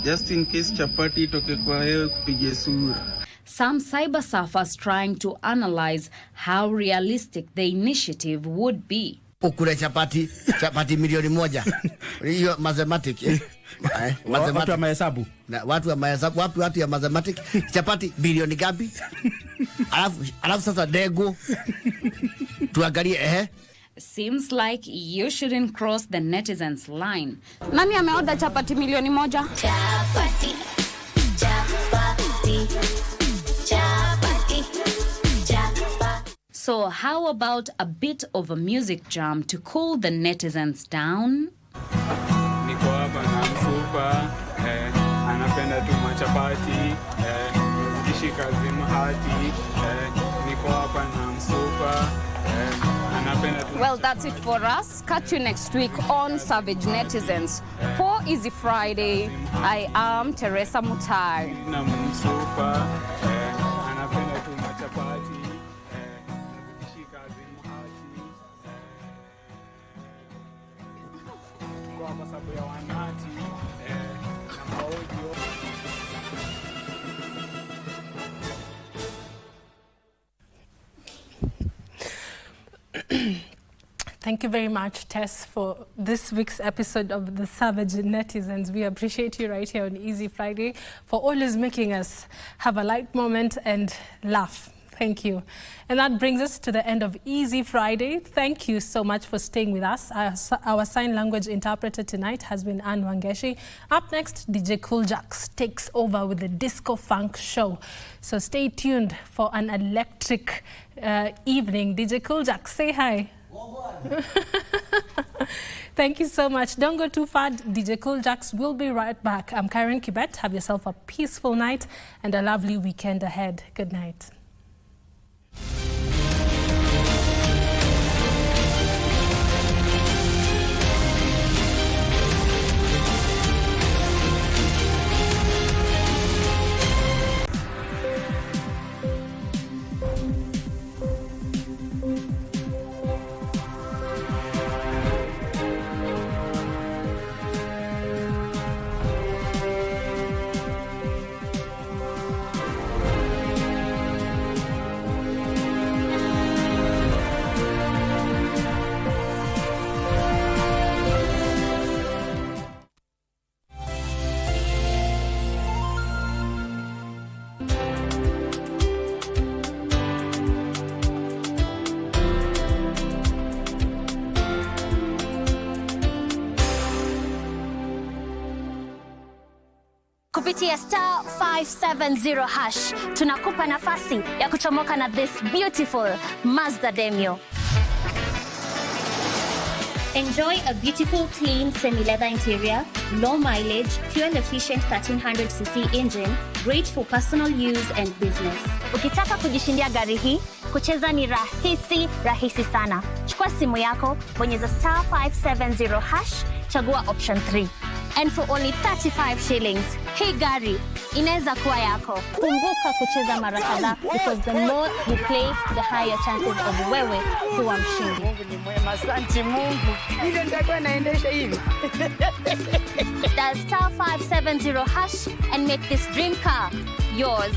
Just in case chapati itoke kwa hewe kupige sura. Some cyber surfers trying to analyze how realistic the initiative would be. Ukule chapati $1,000,000. Hiyo mathematics. Watu wa mahesabu. Na watu wa mahesabu, watu ya mathematics. Chapati bilioni gapi? Alafu sasa dego. Tuangalie Seems like you shouldn't cross the netizens line. Nani ameorder chapati $1,000,000? Chapati. Chapati. Chapati. Chapati. So how about a bit of a music jam to cool the netizens down? Niko hapa na mfupa, anapenda tu machapati, kishika zimahati, niko hapa na mfupa, anapenda tu. Well, that's it for us. Catch you next week on Savage Netizens. For Easy Friday, I am Teresa Mutai. Na mfupa, anapenda tu machapati, kishika zimahati. Kwa sababu ya wanati, na maodio. Thank you very much, Tess, for this week's episode of The Savage Netizens. We appreciate you right here on Easy Friday for always making us have a light moment and laugh. Thank you. And that brings us to the end of Easy Friday. Thank you so much for staying with us. Our sign language interpreter tonight has been Anne Wangeshi. Up next, DJ Cool Jacks takes over with the Disco Funk Show. So stay tuned for an electric evening. DJ Cool Jacks, say hi. Thank you so much. Don't go too far. DJ Cool Jacks will be right back. I'm Caren Kibbett. Have yourself a peaceful night and a lovely weekend ahead. Good night. Kupitia star 570 hash tunakupa nafasi ya kuchomoka na this beautiful Mazda Demio. Enjoy a beautiful, clean, semi-leather interior, low mileage, fuel-efficient 1300cc engine, great for personal use and business. Ukitaka kujishindia gari hii, kucheza ni rahisi sana. Chukua simu yako, bonyeza star 570 hash, chagua option 3. And for only 35 shillings, hii gari inaweza kuwa yako. Kumbuka kucheza mara kadhaa, because the more you play, the higher chances of wewe kuwa mshindi. Mungu ni mwema, asante Mungu. Ile nitakuwa naendesha hivi. Dial star 570 hash and make this dream car yours.